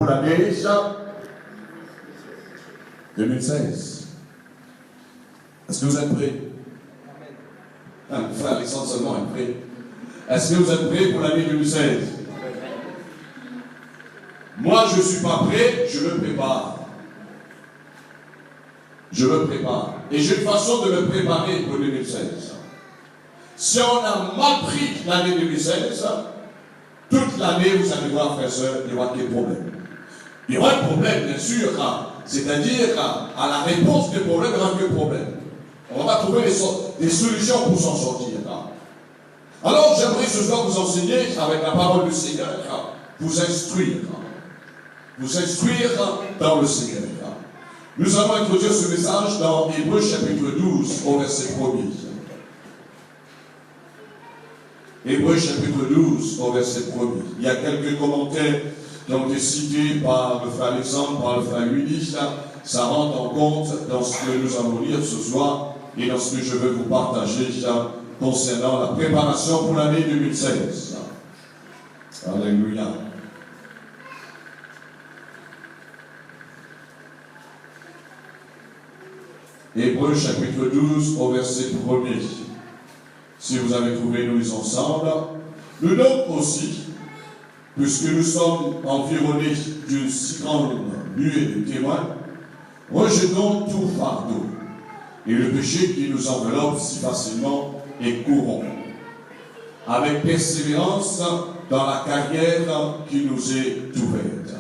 l'année 2016. Est-ce que vous êtes prêts? Frère Alexandre seulement est prêt. Est-ce que vous êtes prêts pour l'année 2016? Moi, je ne suis pas prêt, je me prépare. Je me prépare. Et j'ai une façon de me préparer pour 2016. Si on a mal pris l'année 2016, toute l'année, vous allez voir, frères et sœurs, il y aura des problèmes. Il y aura un problème, bien sûr, c'est-à-dire à la réponse des problèmes, il y aura que problème. On va trouver des solutions pour s'en sortir. Alors, j'aimerais ce soir vous enseigner, avec la parole du Seigneur, vous instruire. Vous instruire dans le Seigneur. Nous allons introduire ce message dans Hébreux chapitre 12, au verset 1er. Hébreux chapitre 12, au verset 1er. Il y a quelques commentaires qui ont été cités par le frère Alexandre, par le frère Willy. Ça rentre en compte dans ce que nous allons lire ce soir et dans ce que je veux vous partager concernant la préparation pour l'année 2016. Alléluia. Hébreux chapitre 12 au verset 1er. Si vous avez trouvé, nous lisons ensemble. Nous donc aussi, puisque nous sommes environnés d'une si grande nuée de témoins, rejetons tout fardeau et le péché qui nous enveloppe si facilement et courons, avec persévérance dans la carrière qui nous est ouverte,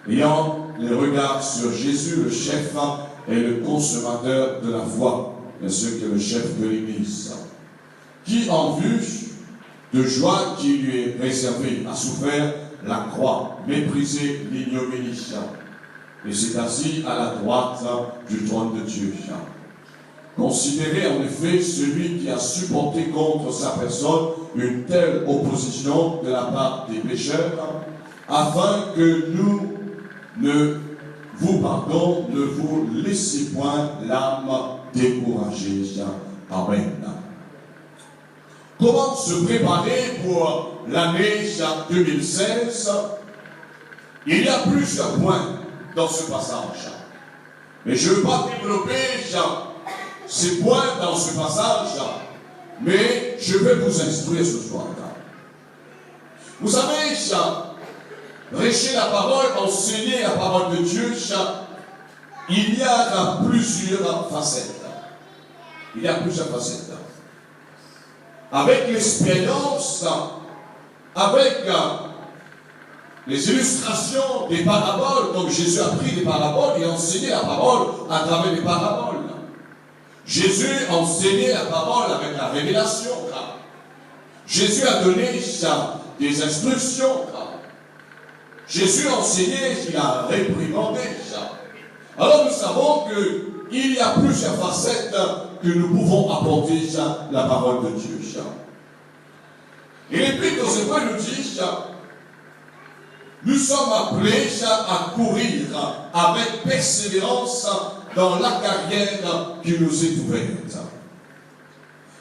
ayant les regards sur Jésus, le chef et le consommateur de la foi, bien sûr qui est le chef de l'Église, qui en vue de joie qui lui est réservée a souffert la croix, méprisé l'ignominie, et s'est assis à la droite du trône de Dieu. Considérez en effet celui qui a supporté contre sa personne une telle opposition de la part des pécheurs, afin que nous ne vous laissez point l'âme découragée. Amen. Comment se préparer pour l'année 2016? Il y a plusieurs points dans ce passage. Mais je ne veux pas développer ces points dans ce passage, mais je vais vous instruire ce soir. Vous savez, prêcher la parole, enseigner la parole de Dieu, il y a plusieurs facettes. Il y a plusieurs facettes. Avec l'expérience, avec les illustrations des paraboles, donc Jésus a pris des paraboles et enseigné la parole à travers les paraboles. Jésus a enseigné la parole avec la révélation. Jésus a donné des instructions. Jésus a enseigné, il a réprimandé. Alors nous savons qu'il y a plusieurs facettes que nous pouvons apporter la parole de Dieu. Et l'Épître aux Hébreux nous dit, nous sommes appelés à courir avec persévérance dans la carrière qui nous est ouverte.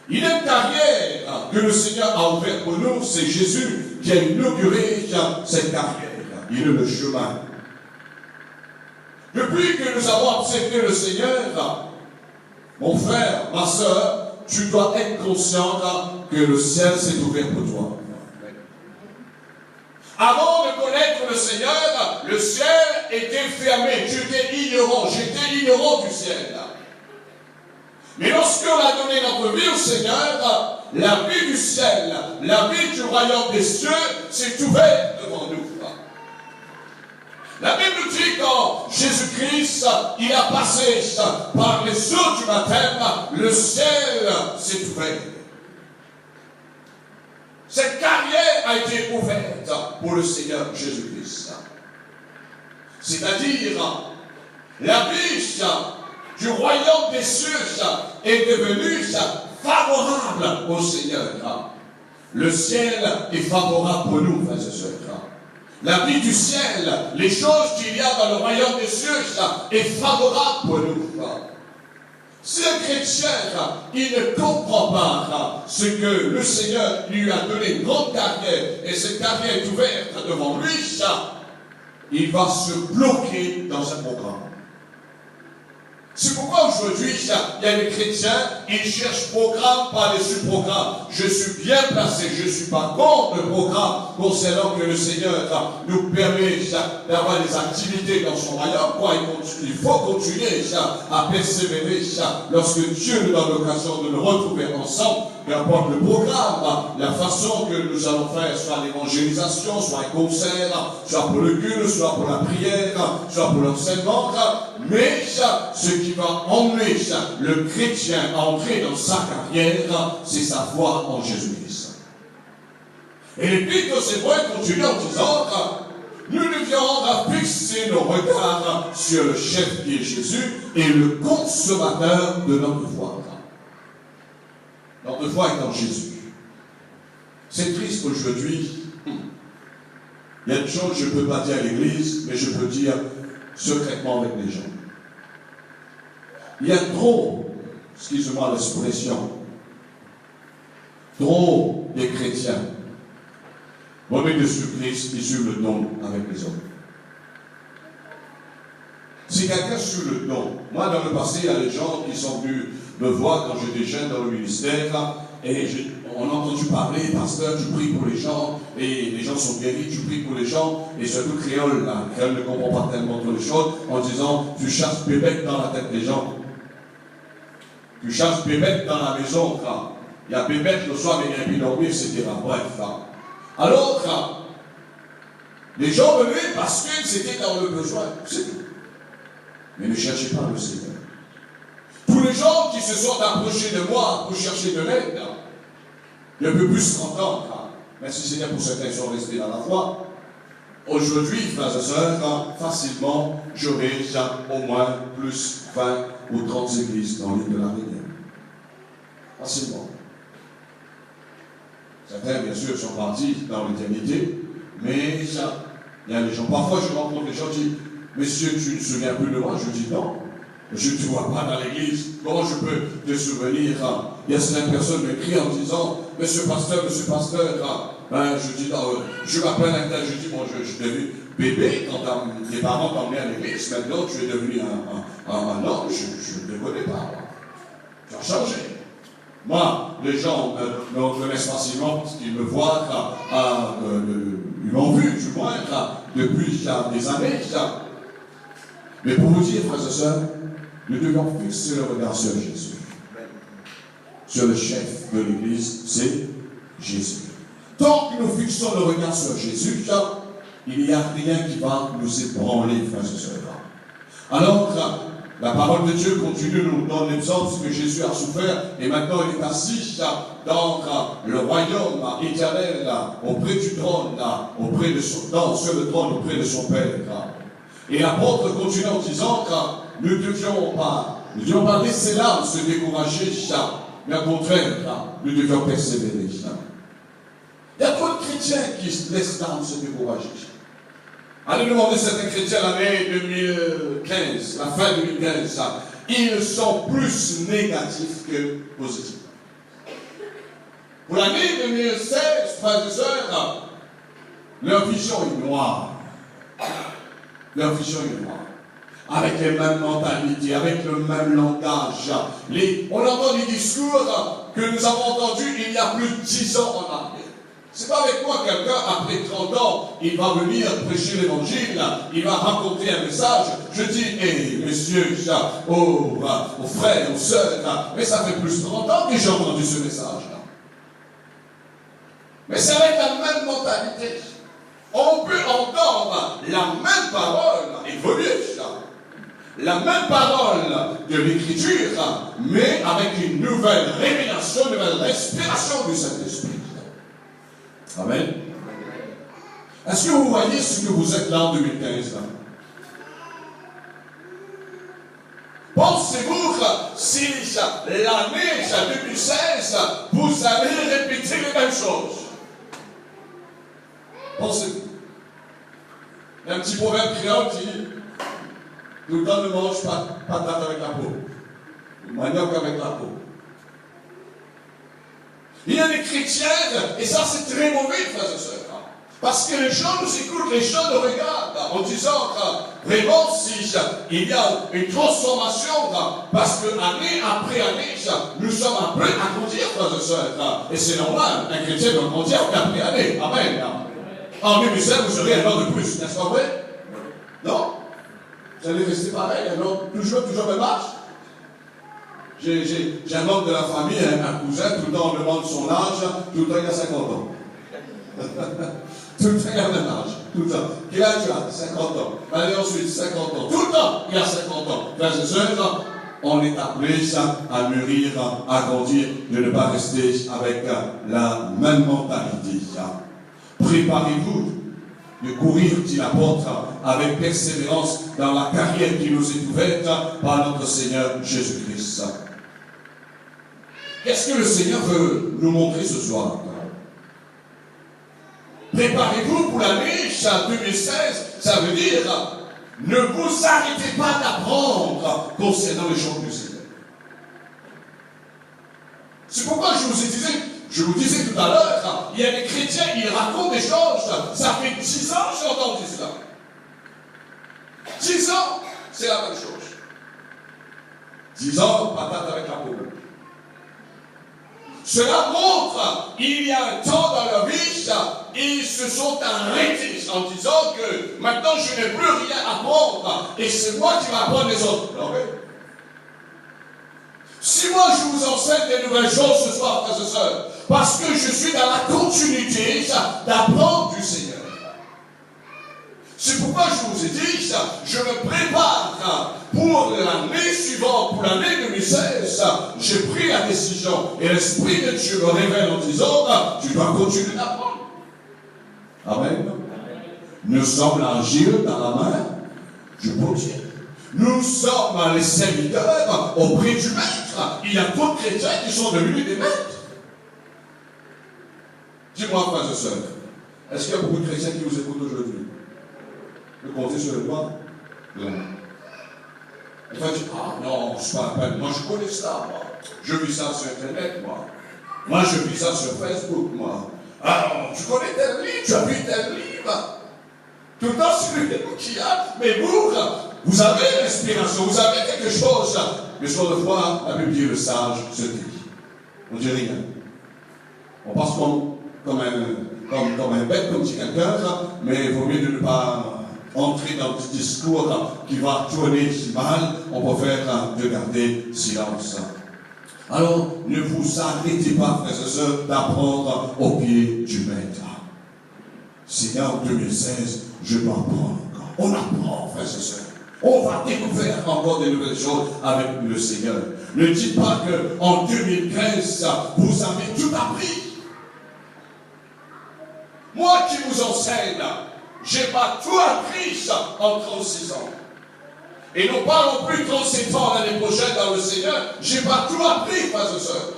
Il y a une carrière que le Seigneur a ouverte pour nous, c'est Jésus qui a inauguré cette carrière. Il est le chemin. Depuis que nous avons accepté le Seigneur, mon frère, ma soeur, tu dois être conscient que le ciel s'est ouvert pour toi. Avant de connaître le Seigneur, le ciel était fermé. Tu étais ignorant. J'étais ignorant du ciel. Mais lorsqu'on a donné notre vie au Seigneur, la vie du ciel, la vie du royaume des cieux s'est ouverte devant nous. La Bible nous dit quand Jésus-Christ, il a passé par les eaux du baptême, le ciel s'est ouvert. Cette carrière a été ouverte pour le Seigneur Jésus-Christ. C'est-à-dire, la vie du royaume des cieux est devenue favorable au Seigneur. Le ciel est favorable pour nous, frères et sœurs. La vie du ciel, les choses qu'il y a dans le royaume des cieux, est favorable pour nous. Si un chrétien, il ne comprend pas ce que le Seigneur lui a donné une grande carrière, et cette carrière est ouverte devant lui, il va se bloquer dans un programme. C'est pourquoi aujourd'hui, il y a des chrétiens, ils cherchent programme par-dessus programme. Je suis bien placé, je ne suis pas contre le programme concernant que le Seigneur nous permet d'avoir des activités dans son royaume. Il faut continuer à persévérer lorsque Dieu nous donne l'occasion de nous retrouver ensemble. Peu importe le programme, la façon que nous allons faire, soit l'évangélisation, soit un concert, soit pour le culte, soit pour la prière, soit pour l'enseignement, mais ce qui va emmener le chrétien à entrer dans sa carrière, c'est sa foi en Jésus-Christ. Et l'Épître aux Hébreux continue en disant, nous devions fixer nos regards sur le chef qui est Jésus et le consommateur de notre foi. Notre foi est en Jésus. C'est triste aujourd'hui. Il y a une chose que je ne peux pas dire à l'Église, mais je peux dire secrètement avec les gens. Il y a trop, excusez-moi l'expression, trop de chrétiens remis de Christ qui suivent le don avec les autres. Si quelqu'un suit le don, moi dans le passé, il y a des gens qui sont venus me voir quand j'étais jeune dans le ministère, et on a entendu parler, pasteur, tu pries pour les gens, et les gens sont guéris, tu pries pour les gens, et surtout créole, là, créole ne comprend pas tellement trop les choses, en disant, tu chasses bébête dans la tête des gens. Tu chasses bébête dans la maison, là. Il y a bébête le soir, mais il y a un bidonné, etc. Bref, là. Alors, là, les gens venaient parce qu'ils étaient dans le besoin, c'est tout. Mais ne cherchez pas le Seigneur. Tous les gens qui se sont approchés de moi pour chercher de l'aide, il y a un peu plus 30 ans, merci Seigneur pour certains qui sont restés dans la foi. Aujourd'hui, frères et sœurs, facilement, j'aurai au moins plus 20 ou 30 églises dans l'île de la Rivière. Facilement. Certains, bien sûr, sont partis dans l'éternité, mais il y a des gens. Parfois, je rencontre des gens qui disent, monsieur, tu ne te souviens plus de moi? Je dis non. Je ne te vois pas dans l'église. Comment je peux te souvenir? Il y a certaines personnes qui m'écrivent en disant, monsieur pasteur, je dis non, je m'appelle un tel, je dis, bon, je suis devenu bébé quand tes parents t'ont emmené à l'église, maintenant tu es devenu un homme, je ne te connais pas. Tu as changé. Moi, les gens me connaissent facilement parce qu'ils me voient, ils m'ont vu, du moins, depuis des années. Mais pour vous dire, frères et sœurs, nous devons fixer le regard sur Jésus. Sur le chef de l'Église, c'est Jésus. Tant que nous fixons le regard sur Jésus, il n'y a rien qui va nous ébranler, frères et sœurs. Alors, la parole de Dieu continue de nous donner l'exemple de ce que Jésus a souffert, et maintenant il est assis dans le royaume éternel, auprès du trône, sur le trône, auprès de son Père. Et l'apôtre continue en disant que nous ne devions pas laisser l'âme se décourager, mais au contraire, nous devions persévérer. Il y a trop de chrétiens qui se laissent l'âme se décourager. Allez demander certains chrétiens l'année 2015, la fin 2015, ils sont plus négatifs que positifs. Pour l'année 2016, frères et sœurs, leur vision est noire. Leur vision est noire. Avec les mêmes mentalités, avec le même langage. On entend des discours que nous avons entendus il y a plus de 10 ans en arrière. C'est pas avec moi quelqu'un, après 30 ans, il va venir prêcher l'évangile, il va raconter un message. Je dis, messieurs, aux frères, aux sœurs, mais ça fait plus de 30 ans que j'ai entendu ce message-là. Mais c'est avec la même mentalité. On peut entendre la même parole, évoluer, la même parole de l'Écriture, mais avec une nouvelle révélation, une nouvelle respiration du Saint-Esprit. Amen. Est-ce que vous voyez ce que vous êtes là en 2015 là? Pensez-vous que si l'année 2016, vous allez répéter les mêmes choses? Pensez-vous? Il y a un petit proverbe créole qui dit tout le temps ne mange pas patate avec la peau, manioc avec la peau. Il y a des chrétiens, et ça c'est très mauvais, frères et sœurs. Parce que les gens nous écoutent, les gens nous regardent en disant vraiment si il y a une transformation, parce que année après année, nous sommes appelés à grandir, frères et sœurs. Et c'est normal, un chrétien doit grandir après année. Amen. En 2007, vous serez un an de plus, n'est-ce pas vrai? Non? Vous allez rester pareil, alors toujours même âge? J'ai un membre de la famille, un cousin, tout le temps on demande son âge, tout le temps il a 50 ans. Tout le temps il a le même âge, tout le temps. Quel âge tu as? 50 ans. Allez ensuite, 50 ans. Tout le temps il a 50 ans. Frères et sœurs, on est appelé à mûrir, à grandir, de ne pas rester avec la même mentalité. Préparez-vous de courir, dit l'apôtre, avec persévérance dans la carrière qui nous est ouverte par notre Seigneur Jésus-Christ. Qu'est-ce que le Seigneur veut nous montrer ce soir? Préparez-vous pour l'année 2016, ça veut dire ne vous arrêtez pas d'apprendre concernant les choses du Seigneur. C'est pourquoi je vous disais tout à l'heure, il y a des chrétiens qui racontent des choses, ça fait 10 ans que j'ai entendu cela. 10 ans, c'est la même chose. 10 ans, patate avec la peau. Cela montre qu'il y a un temps dans leur vie, ils se sont arrêtés en disant que maintenant je n'ai plus rien à apprendre et c'est moi qui vais apprendre les autres. Si moi je vous enseigne des nouvelles choses ce soir, frères et sœurs, parce que je suis dans la continuité d'apprendre du Seigneur. C'est pourquoi je vous ai dit, je me prépare pour l'année suivante, pour l'année 2016. J'ai pris la décision et l'Esprit de Dieu me révèle en disant, tu dois continuer d'apprendre. Amen. Nous sommes l'argile dans la main du bon Dieu. Nous sommes les serviteurs auprès du Maître. Il y a d'autres chrétiens qui sont devenus des maîtres. Dis-moi, frères et sœurs, est-ce qu'il y a beaucoup de chrétiens qui vous écoutent aujourd'hui? Vous comptez sur le doigt? Non. Il va dire, ah non, je ne pas la peine. Moi, je connais ça, moi. Je vis ça sur Internet, moi. Moi, je vis ça sur Facebook, moi. Ah non, tu connais tel livre, tu as vu tel livre. Tout le temps, c'est lui qui a. Mais vous avez l'inspiration, vous avez quelque chose. Mais sur le fois, la Bible dit, le sage se dit. On ne dit rien. On passe comme un bête, comme dit quelqu'un, mais il vaut mieux de ne pas entrer dans ce discours qui va tourner si mal. On peut faire de garder silence. Alors, ne vous arrêtez pas, frères et sœurs, d'apprendre au pied du Maître. Seigneur, en 2016, je dois apprendre encore. On apprend, frères et sœurs. On va découvrir encore des nouvelles choses avec le Seigneur. Ne dites pas qu'en 2015, vous avez tout appris. Moi qui vous enseigne, je n'ai pas tout appris en 36 ans. Et non pas non plus 37 ans l'année prochaine dans le Seigneur, je n'ai pas tout appris, frères et sœurs.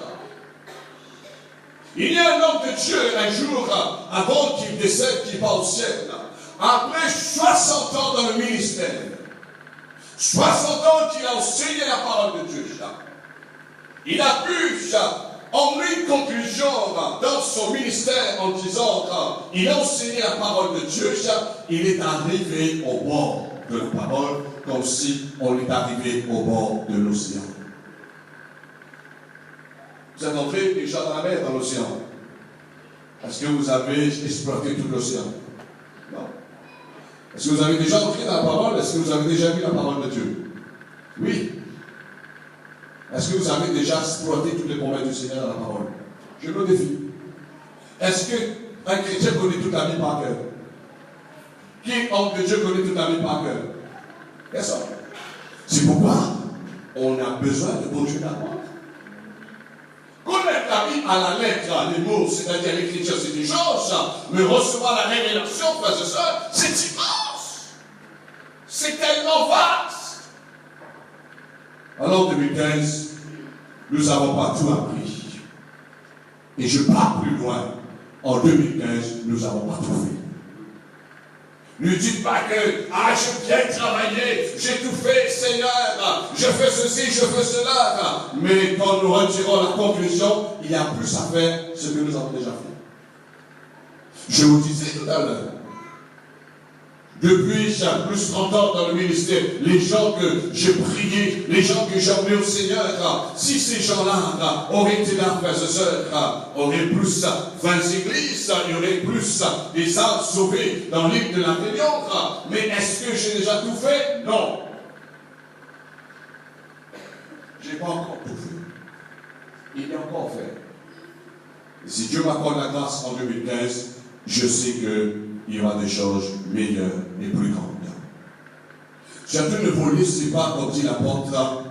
Il y a un homme de Dieu, un jour, avant qu'il décède, qui va au ciel, après 60 ans dans le ministère, 60 ans qu'il a enseigné la parole de Dieu, il a pu emmener une conclusion dans son ministère en disant qu'il a enseigné la parole de Dieu, il est arrivé au bord de la parole comme si on est arrivé au bord de l'océan. Vous êtes entré déjà dans la mer, dans l'océan. Est-ce que vous avez exploité tout l'océan? Non. Est-ce que vous avez déjà entré dans la parole? Est-ce que vous avez déjà vu la parole de Dieu? Oui. Est-ce que vous avez déjà exploité toutes les promesses du Seigneur dans la parole? Je me défie. Est-ce qu'un chrétien connaît toute la Bible par cœur? Qui, homme de Dieu, connaît toute la Bible par cœur? Personne. C'est pourquoi on a besoin de continuer d'apprendre. Connaître la Bible à la lettre, les mots, c'est-à-dire l'écriture, c'est une chose, mais recevoir la révélation, frères et sœurs, c'est immense. C'est tellement vaste. Alors, en 2015, nous n'avons pas tout appris. Et je pars plus loin. En 2015, nous n'avons pas tout fait. Ne dites pas que, j'ai bien travaillé, j'ai tout fait, Seigneur, je fais ceci, je fais cela. Mais quand nous retirons la conclusion, il y a plus à faire ce que nous avons déjà fait. Je vous disais tout à l'heure, depuis plus de 30 ans dans le ministère, les gens que j'ai priés, les gens que j'ai emmenés au Seigneur, si ces gens-là auraient été là, frères et sœurs, auraient plus 20 églises, il y aurait plus des âmes sauvées dans l'île de la Réunion. Mais est-ce que j'ai déjà tout fait? Non. Je n'ai pas encore tout fait. Il y a encore fait. Et si Dieu m'accorde la grâce en 2015, je sais qu'il y aura des choses meilleures et plus grandes. Surtout ne vous laissez pas, comme dit l'apôtre,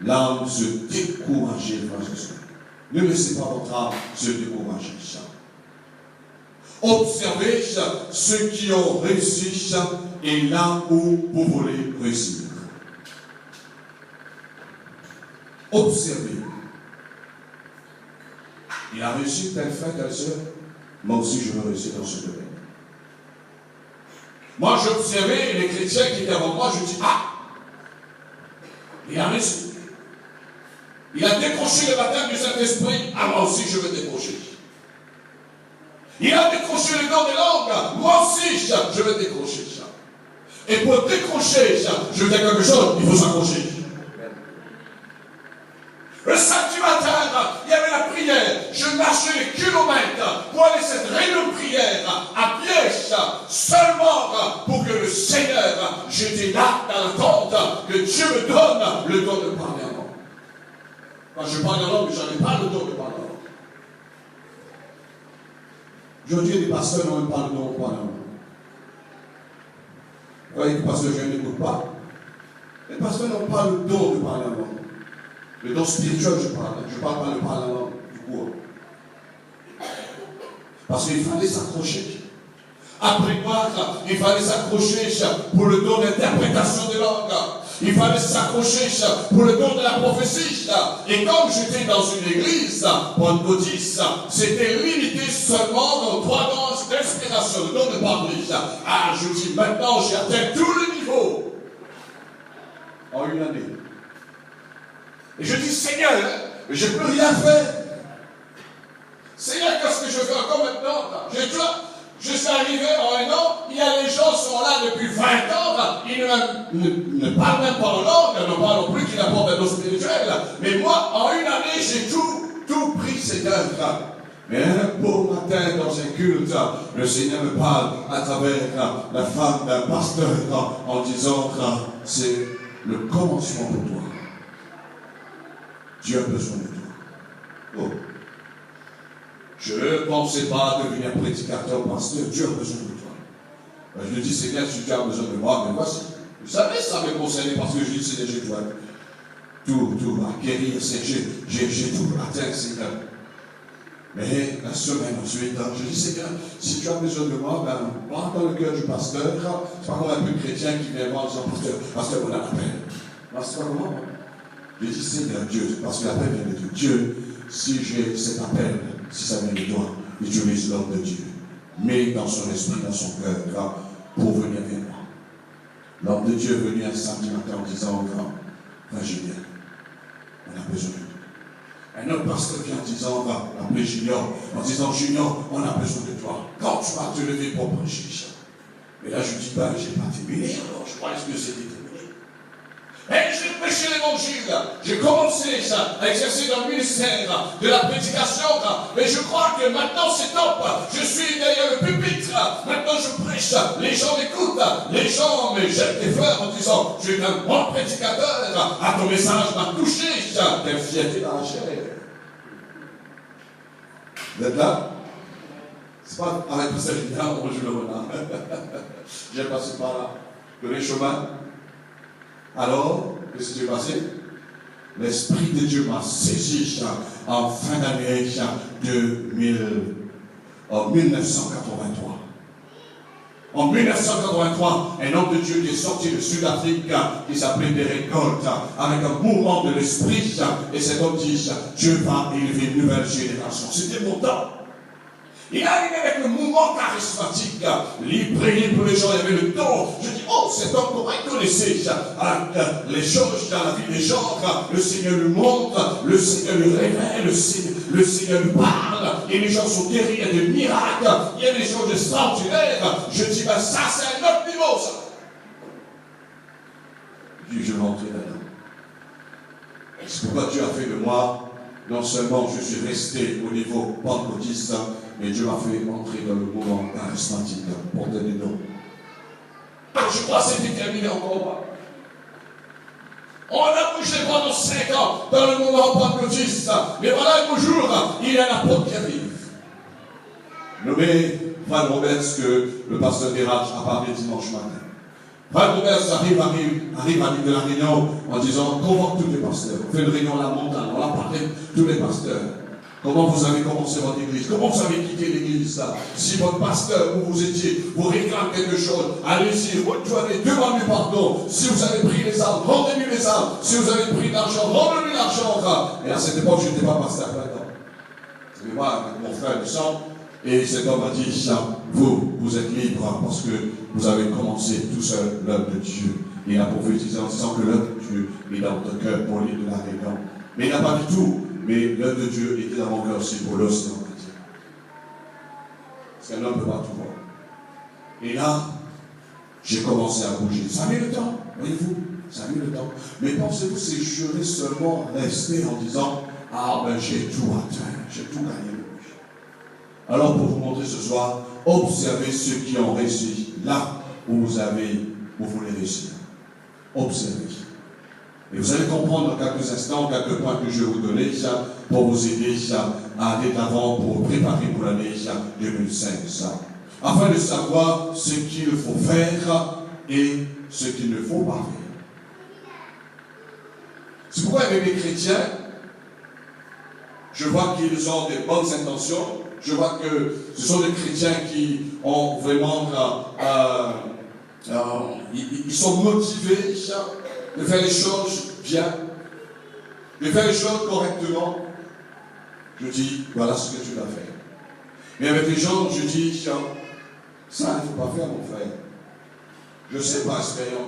l'âme se décourager, frères et sœurs. Ne laissez pas votre âme se décourager. Observez ceux qui ont réussi et là où vous voulez réussir. Observez. Il a réussi tel frère, telle sœur. Moi aussi, je veux réussir dans ce domaine. Moi, j'observais les chrétiens qui étaient avant moi, je dis, ah, il a réussi. Il a décroché le baptême du Saint-Esprit, ah, moi aussi, je veux décrocher. Il a décroché le don des langues, moi aussi, je veux décrocher ça. Et pour décrocher ça, je veux dire quelque chose, il faut s'accrocher. Le samedi matin, il y avait la prière. Je marchais les kilomètres pour aller à cette réunion de prière à pied, seulement pour que le Seigneur, j'étais là dans l'attente que Dieu me donne le don de parler en langue. Quand je parle en langue, je n'avais pas le don de parler en langue. Aujourd'hui, les pasteurs n'ont même pas le don de parler en langue. Vous voyez que les pasteurs, je n'écoute pas. Les pasteurs n'ont pas le don de parler en langue. Le don spirituel, je parle pas de parler en langue, du coup. Parce qu'il fallait s'accrocher. Après quoi, il fallait s'accrocher pour le don d'interprétation des langues. Il fallait s'accrocher pour le don de la prophétie. Et comme j'étais dans une église pentecôtiste, c'était limité seulement dans 3 dons d'inspiration, le don de parler. Ah, je dis maintenant, j'ai atteint tous les niveaux en une année. Et je dis, Seigneur, je ne peux rien faire. Seigneur, qu'est-ce que je fais encore maintenant? Je suis arrivé en 1 an, il y a des gens qui sont là depuis 20 ans, ils ne parlent même pas en langue, non pas non plus qu'ils apportent un don spirituel. Mais moi, en 1 année, j'ai tout pris, Seigneur. Mais un beau matin, dans un culte, le Seigneur me parle à travers la femme d'un pasteur en disant que c'est le commencement pour toi. Dieu a besoin de toi. Oh. Je ne pensais pas devenir prédicateur, pasteur. Dieu a besoin de toi. Je me dis, Seigneur, si Dieu a besoin de moi, mais voici. Vous savez, ça me concernait parce que je dis, Seigneur, je dois tout acquérir. J'ai tout atteint, Seigneur. Mais la semaine ensuite, je dis, Seigneur, si tu as besoin de moi, ben, va dans le cœur du pasteur. C'est pas comme un peu chrétien qui vient voir en disant, pasteur, on a l'appel. C'est pas comment? Je dis, Seigneur Dieu, parce que l'appel vient de Dieu. Dieu, si j'ai cet appel, si ça vient de toi, utilise l'homme de Dieu. Mets dans son esprit, dans son cœur, pour venir vers moi. L'homme de Dieu est venu un samedi matin en disant, frère Julien, on a besoin de toi. Un autre pasteur vient en disant, on va appeler Junior, en disant, Junior, on a besoin de toi. Quand tu vas te lever pour prêcher ça. Mais là, je dis, ben, je n'ai pas terminé, alors je crois que c'est terminé. Et j'ai prêché l'évangile, j'ai commencé à exercer dans le ministère de la prédication, mais je crois que maintenant c'est top, je suis derrière le pupitre, maintenant je prêche, les gens m'écoutent, les gens me jettent des fleurs en disant, je suis un bon prédicateur, ton message m'a touché, quelle fierté dans la chair. Vous êtes là? C'est pas avec le Seigneur, moi je le renard. J'ai passé par là, que les chemins. Alors, qu'est-ce qui s'est passé? L'Esprit de Dieu m'a saisi en fin d'année 1983. En 1983, un homme de Dieu qui est sorti de Sud-Afrique, qui s'appelait Derek Gold, avec un mouvement de l'Esprit, et cet homme dit, Dieu va élever une nouvelle génération. C'était mon temps. Il est arrivé avec le mouvement charismatique. Il priait pour les gens, il y avait le don. Je dis, oh, cet homme, comment il connaît connaissez les choses dans la vie des gens, le Seigneur lui montre, le Seigneur lui révèle, le Seigneur lui parle, et les gens sont guéris, il y a des miracles, il y a des choses extraordinaires. Je dis, ben ça c'est un autre niveau, ça. Je vais entrer là-dedans. C'est pourquoi Dieu a fait de moi, non seulement je suis resté au niveau pentecôtiste, mais Dieu m'a fait entrer dans le mouvement charismatique, porter des dons. Je crois que c'est déterminé encore. On a bougé pendant 5 ans dans le mouvement pentecôtiste, mais voilà un jour, il y a un apôtre qui arrive. Nommé Frank Roberts, que le pasteur Dérage a parlé dimanche matin. Frank Roberts arrive à l'île de la Réunion en disant, convoque tous les pasteurs. On fait une réunion à la montagne, on a parlé tous les pasteurs. Comment vous avez commencé votre église? Comment vous avez quitté l'église là? Si votre pasteur, où vous étiez, vous réclame quelque chose, allez-y, retournez, demandez pardon. Si vous avez pris les armes, rendez-lui les armes. Si vous avez pris l'argent, rendez-lui l'argent. Et à cette époque, je n'étais pas pasteur là-dedans. C'était moi avec mon frère du sang. Et cet homme a dit, vous êtes libre parce que vous avez commencé tout seul l'œuvre de Dieu. Il a prophétisé en disant que l'œuvre de Dieu est dans votre cœur pour l'île de la Réunion. Mais il n'a pas du tout. Mais l'œuvre de Dieu était dans mon cœur aussi pour l'océan chrétien. Parce qu'un homme ne peut pas tout voir. Et là, j'ai commencé à bouger. Ça a mis le temps, voyez-vous, ça a mis le temps. Mais pensez-vous, si je vais seulement rester en disant, ah ben j'ai tout atteint, j'ai tout gagné. Alors pour vous montrer ce soir, observez ceux qui ont réussi là où vous voulez réussir. Observez. Et vous allez comprendre dans quelques instants, quelques points que je vais vous donner pour vous aider à aller de l'avant, pour préparer pour l'année 2005. Afin de savoir ce qu'il faut faire et ce qu'il ne faut pas faire. C'est pourquoi avec les chrétiens, je vois qu'ils ont des bonnes intentions. Je vois que ce sont des chrétiens qui ont vraiment, ils sont motivés de faire les choses bien, de faire les choses correctement. Je dis, voilà ce que tu dois faire. Mais avec les gens, je dis, ça, il ne faut pas faire, mon frère. Je ne sais pas,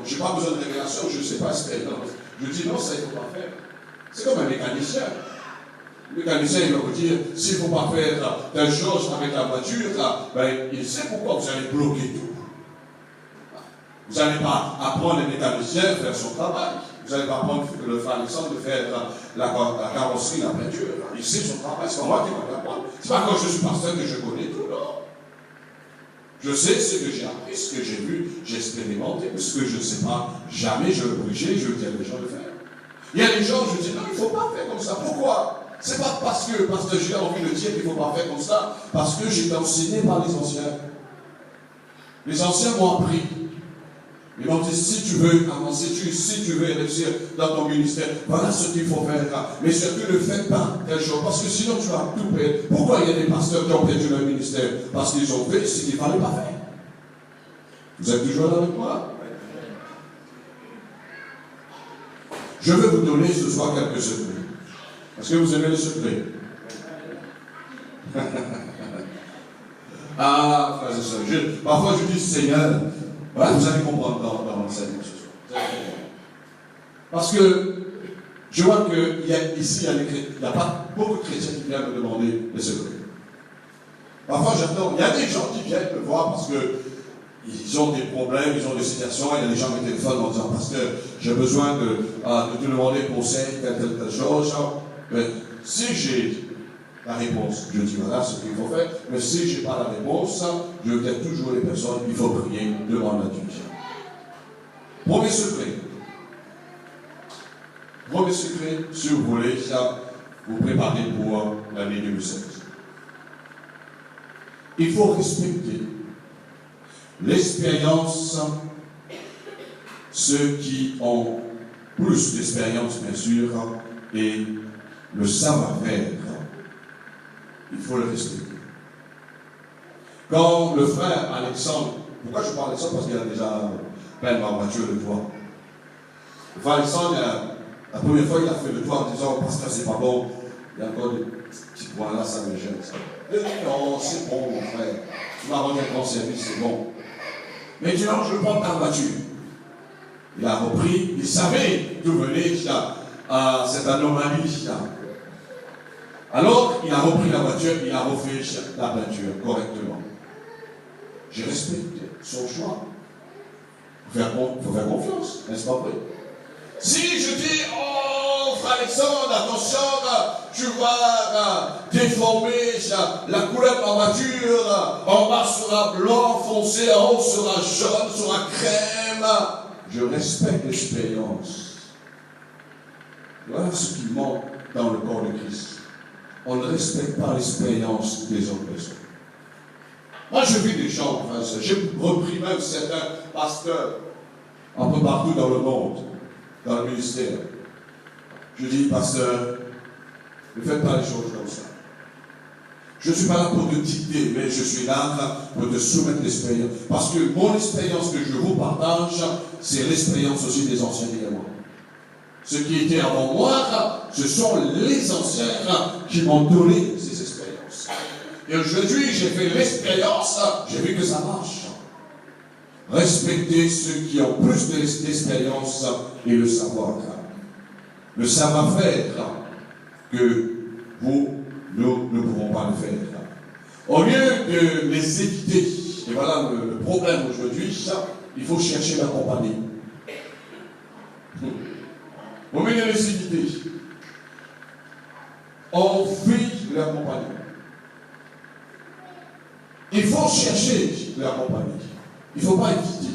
je n'ai pas besoin de révélation, je ne sais pas, je dis, non, ça, il ne faut pas faire. C'est comme un mécanicien. Le mécanicien, il va vous dire, s'il ne faut pas faire telle chose avec la voiture, ben, il sait pourquoi vous allez bloquer tout. Vous n'allez pas apprendre le mécanicien à faire son travail. Vous n'allez pas apprendre le frère Alexandre de faire la carrosserie, la peinture. Il sait son travail, c'est pas moi qui vais l'apprendre. Ce n'est pas quand je suis pasteur que je connais tout, non. Je sais ce que j'ai appris, ce que j'ai vu, j'ai expérimenté, mais ce que je ne sais pas, jamais je veux prêcher, je veux dire les gens de faire. Il y a des gens, je dis, non, il ne faut pas faire comme ça. Pourquoi? Ce n'est pas parce que j'ai envie de dire qu'il ne faut pas faire comme ça, parce que j'ai été enseigné par les anciens. Les anciens m'ont appris. Ils m'ont dit, si tu veux avancer, si tu veux réussir dans ton ministère, voilà ce qu'il faut faire. Mais surtout, ne faites pas telle chose, parce que sinon tu vas tout perdre. Pourquoi il y a des pasteurs qui ont perdu leur ministère? Parce qu'ils ont fait ce qu'il ne fallait pas faire. Vous êtes toujours là avec moi? Je vais vous donner ce soir quelques secrets. Est-ce que vous aimez les secrets? Ah, frères et sœurs, parfois je dis, Seigneur, voilà, vous allez comprendre dans l'enseignement ce soir. Parce que je vois qu'ici, il n'y a pas beaucoup de chrétiens qui viennent me demander les secrets. Parfois j'attends, il y a des gens qui viennent me voir parce qu'ils ont des problèmes, ils ont des situations, il y a des gens qui me téléphonent en disant, pasteur, j'ai besoin de te demander conseil, telle chose. Mais si j'ai la réponse, je dis voilà ce qu'il faut faire. Mais si je n'ai pas la réponse, je dis toujours les personnes, il faut prier devant la Dieu. Premier secret. Premier secret, si vous voulez, vous préparez pour l'année 2016. Il faut respecter l'expérience, ceux qui ont plus d'expérience, bien sûr, et le savoir-faire, il faut le respecter. Quand le frère Alexandre, pourquoi je parle de ça? Parce qu'il a déjà peint ma voiture de toit. Le frère Alexandre, la première fois, il a fait le toit en disant, pasteur, c'est pas bon, il y a encore des petits points là, ça me gêne. Il dit, non, c'est bon, mon frère, tu m'as rendu un grand service, c'est bon. Mais il dit, non, je veux prendre ta voiture. Il a repris, il savait d'où venait cette anomalie. Alors, il a repris la voiture, il a refait la peinture correctement. Je respecte son choix. Il faut faire confiance, n'est-ce pas vrai? Si je dis, oh, frère Alexandre, attention, tu vas déformer la couleur de ma voiture, en bas sera blanc foncé, en haut sera jaune, sera crème. Je respecte l'expérience. Voilà ce qui manque dans le corps de Christ. On ne respecte pas l'expérience des autres personnes. Moi, je vis des gens, enfin, j'ai repris même certains pasteurs un peu partout dans le monde, dans le ministère. Je dis, pasteur, ne faites pas les choses comme ça. Je ne suis pas là pour te dicter, mais je suis là pour te soumettre l'expérience. Parce que mon expérience que je vous partage, c'est l'expérience aussi des anciens également. Ceux qui étaient avant moi, ce sont les anciens qui m'ont donné ces expériences. Et aujourd'hui, j'ai fait l'expérience, j'ai vu que ça marche. Respectez ceux qui ont plus d'expérience et le savoir. Le savoir-faire que nous ne pouvons pas le faire. Au lieu de les éviter, et voilà le problème aujourd'hui, il faut chercher la compagnie. Au lieu de les éviter, on fuit leur compagnie. Il faut chercher leur compagnie. Il ne faut pas éviter.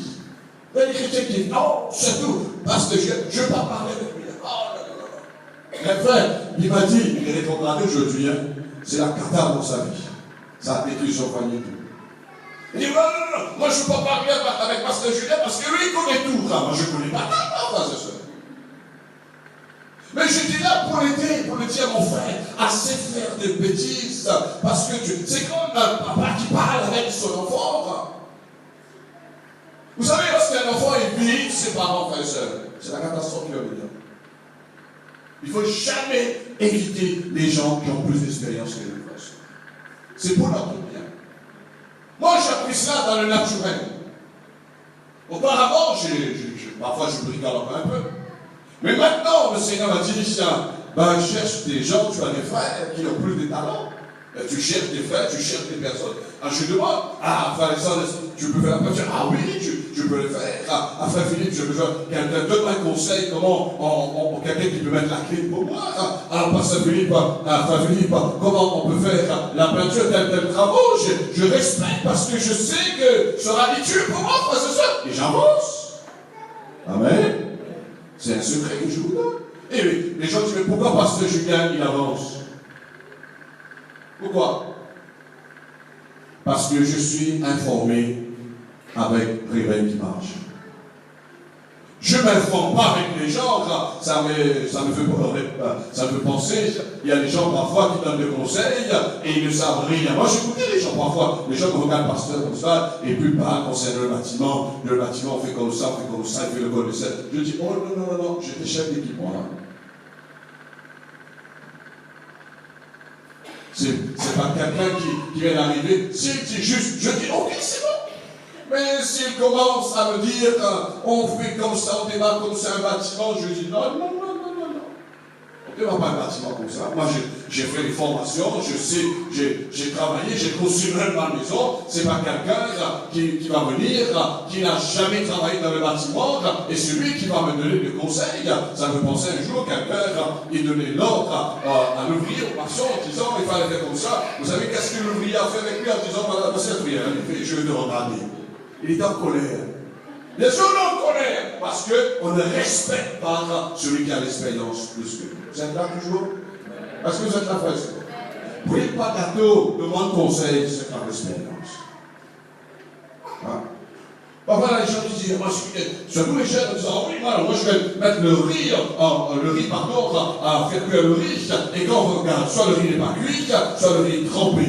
Il y a des chrétiens qui disent, non, surtout, parce que je ne veux pas parler avec lui. Oh, non. Mes frères, il m'a dit, il est rétrogradé aujourd'hui, c'est la cata dans sa vie. Ça a détruit son famille. Il dit, non, moi je ne veux pas parler avec Pasteur Julien parce que lui il connaît tout. Moi je ne connais pas. Non, frère, c'est ça. Mais je dis là pour l'aider, pour le dire, mon frère, assez faire des bêtises, parce que c'est comme un papa qui parle avec son enfant. Vous savez, lorsqu'un enfant est vieilli, ses parents, frères et sœurs, c'est la catastrophe qui va venir. Il ne faut jamais éviter les gens qui ont plus d'expérience que nous. C'est pour notre bien. Moi, j'ai appris cela dans le naturel. Auparavant, parfois je bricole encore un peu. Mais maintenant, le Seigneur m'a dit, cherche des gens, tu as des frères qui ont plus de talent. Tu cherches des frères, tu cherches des personnes. Je demande, frère Alexandre, tu peux faire la peinture? Ah oui, je peux le faire. Frère Philippe, je peux faire. Quelqu'un donne un conseil, comment quelqu'un qui peut mettre la clé pour moi. Pasteur Philippe, frère Philippe, comment on peut faire la peinture, tel travaux. Je respecte parce que je sais que ce sera habitué pour moi, frère, c'est ça. Et j'avance. Amen. C'est un secret que je vous donne. Et oui, les gens disent, mais pourquoi Pasteur Julien, il avance? Pourquoi? Parce que je suis informé avec Réveil qui marche. Je ne m'informe pas avec les gens, ça me fait penser, il y a des gens parfois qui donnent des conseils et ils ne savent rien. Moi j'écoutais les gens parfois, les gens me regardent pasteur comme ça, et puis parlent concernant le bâtiment on fait comme ça, il fait le col de sel. Je dis, oh non, j'étais chef d'équipe moi. C'est pas quelqu'un qui vient d'arriver. S'il dit juste, je dis, ok, c'est bon. Mais s'il commence à me dire, on fait comme ça, on démarre comme ça un bâtiment, je dis, non. On ne démarre pas un bâtiment comme ça. Moi, j'ai fait des formations, je sais, j'ai travaillé, j'ai construit même ma maison. C'est pas quelqu'un qui va venir, qui n'a jamais travaillé dans le bâtiment, et celui qui va me donner des conseils. Ça me pensait un jour, quelqu'un, il donnait l'ordre à l'ouvrier, au maçon, en disant, il fallait faire comme ça. Vous savez qu'est-ce que l'ouvrier a fait avec lui en disant, madame, c'est rien, il fait, je vais te regarder. Il est en colère. Les gens sont en colère parce qu'on ne respecte pas celui qui a l'expérience plus que nous. Vous êtes là toujours? Est-ce que vous êtes là, frère? Prenez pas gâteau, demande conseil, c'est par l'expérience. Parfois, les gens disent, surtout les jeunes disent, oui, moi je vais mettre le riz à faire cuire le riz, et quand on regarde, soit le riz n'est pas cuit, soit le riz est trempé.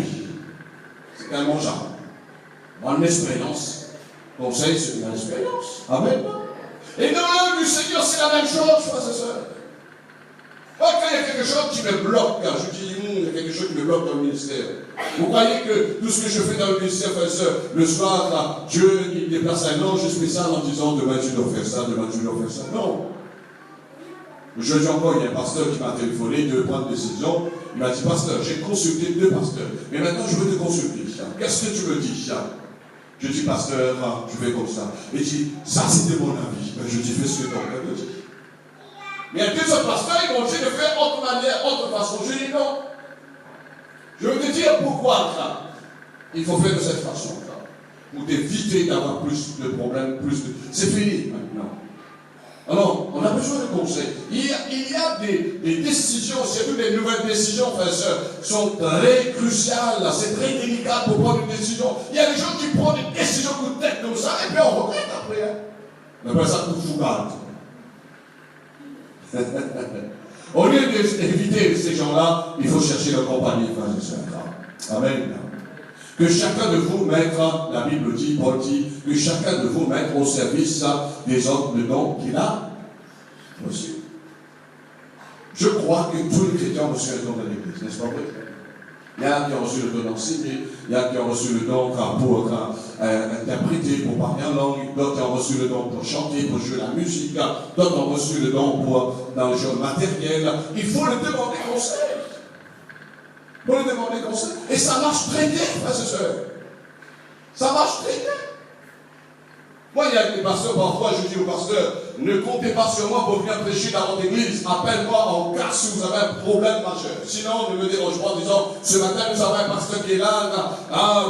C'est immangeable. Mon expérience. Conseil, c'est une expérience. Amen. Et dans l'œuvre du Seigneur, c'est la même chose, frères et sœurs. Quand il y a quelque chose qui me bloque, quand je dis, il y a quelque chose qui me bloque dans le ministère. Vous croyez que tout ce que je fais dans le ministère, frère et soeur, le soir, là, Dieu, il déplace un ange spécial en disant, demain tu dois faire ça, demain tu dois faire ça. Non. Jeudi encore, il y a un pasteur qui m'a téléphoné, il devait prendre une décision. Il m'a dit, pasteur, j'ai consulté 2 pasteurs, mais maintenant je veux te consulter. Qu'est-ce que tu me dis? Je dis, pasteur, je fais comme ça. Il dit, ça c'était mon avis. Je dis, fais ce que ton père me dit. Mais il y a 2 autres pasteurs, ils vont dire de faire autre manière, autre façon. Je dis non. Je veux te dire pourquoi ça. Il faut faire de cette façon là. Pour éviter d'avoir plus de problèmes, plus de. C'est fini maintenant. Alors, on a besoin de conseils. Il y a des décisions, surtout des nouvelles décisions, frères et sœurs, sont très cruciales. C'est très délicat pour prendre une décision. Il y a des gens qui prennent des décisions coup de tête comme ça, et puis on regrette après. Hein. On appelle ça coup de fougarde. Au lieu d'éviter ces gens-là, il faut chercher leur compagnie, frères et sœurs. Amen. Que chacun de vous mette, la Bible dit, Paul dit, que chacun de vous mette au service des hommes de nom qu'il a reçus. Je crois que tous les chrétiens ont reçu le don de l'Église, n'est-ce pas vrai? Il y a qui ont reçu le don d'enseigner, il y a qui ont reçu le don pour interpréter, pour parler en langue, d'autres qui ont reçu le don pour chanter, pour jouer la musique, d'autres ont reçu le don dans le genre matériel. Il faut le demander conseil. Il faut le demander conseil. Et ça marche très bien, frères et sœurs. Ça marche très bien. Moi, il y a des pasteurs, parfois, je dis aux pasteurs, ne comptez pas sur moi pour venir prêcher dans votre église. Appelle-moi en cas si vous avez un problème majeur. Sinon, ne me dérange pas en disant, ce matin, nous avons un pasteur qui est là,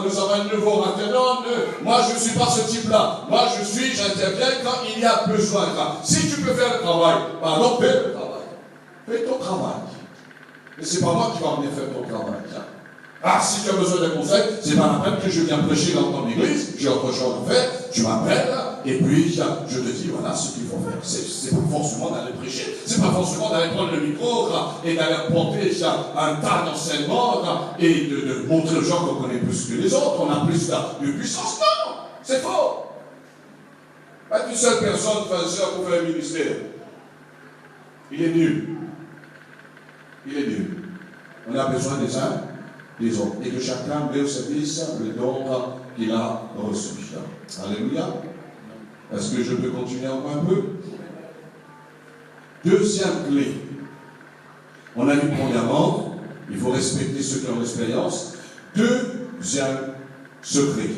nous avons un nouveau raté. Non, moi, je ne suis pas ce type-là. Moi, j'interviens quand il y a besoin. Si tu peux faire le travail, alors fais le travail. Fais ton travail. Mais ce n'est pas moi qui va venir faire ton travail. Ah, si tu as besoin d'un conseil, c'est pas la peine que je viens prêcher dans ton église, j'ai autre chose à faire, tu m'appelles, et puis je te dis, voilà ce qu'il faut faire. C'est pas forcément d'aller prêcher, c'est pas forcément d'aller prendre le micro et d'aller porter un tas d'enseignements et de montrer aux gens qu'on connaît plus que les autres, on a plus de puissance. Non, c'est faux. Pas une seule personne, frère et sœur, pour faire un ministère. Il est nul. Il est nul. On a besoin des uns, des autres. Et que chacun met au service le don qu'il a reçu. Alléluia. Est-ce que je peux continuer encore un peu? Deuxième clé. On a dit premièrement, il faut respecter ceux qui ont l'expérience. Deuxième secret.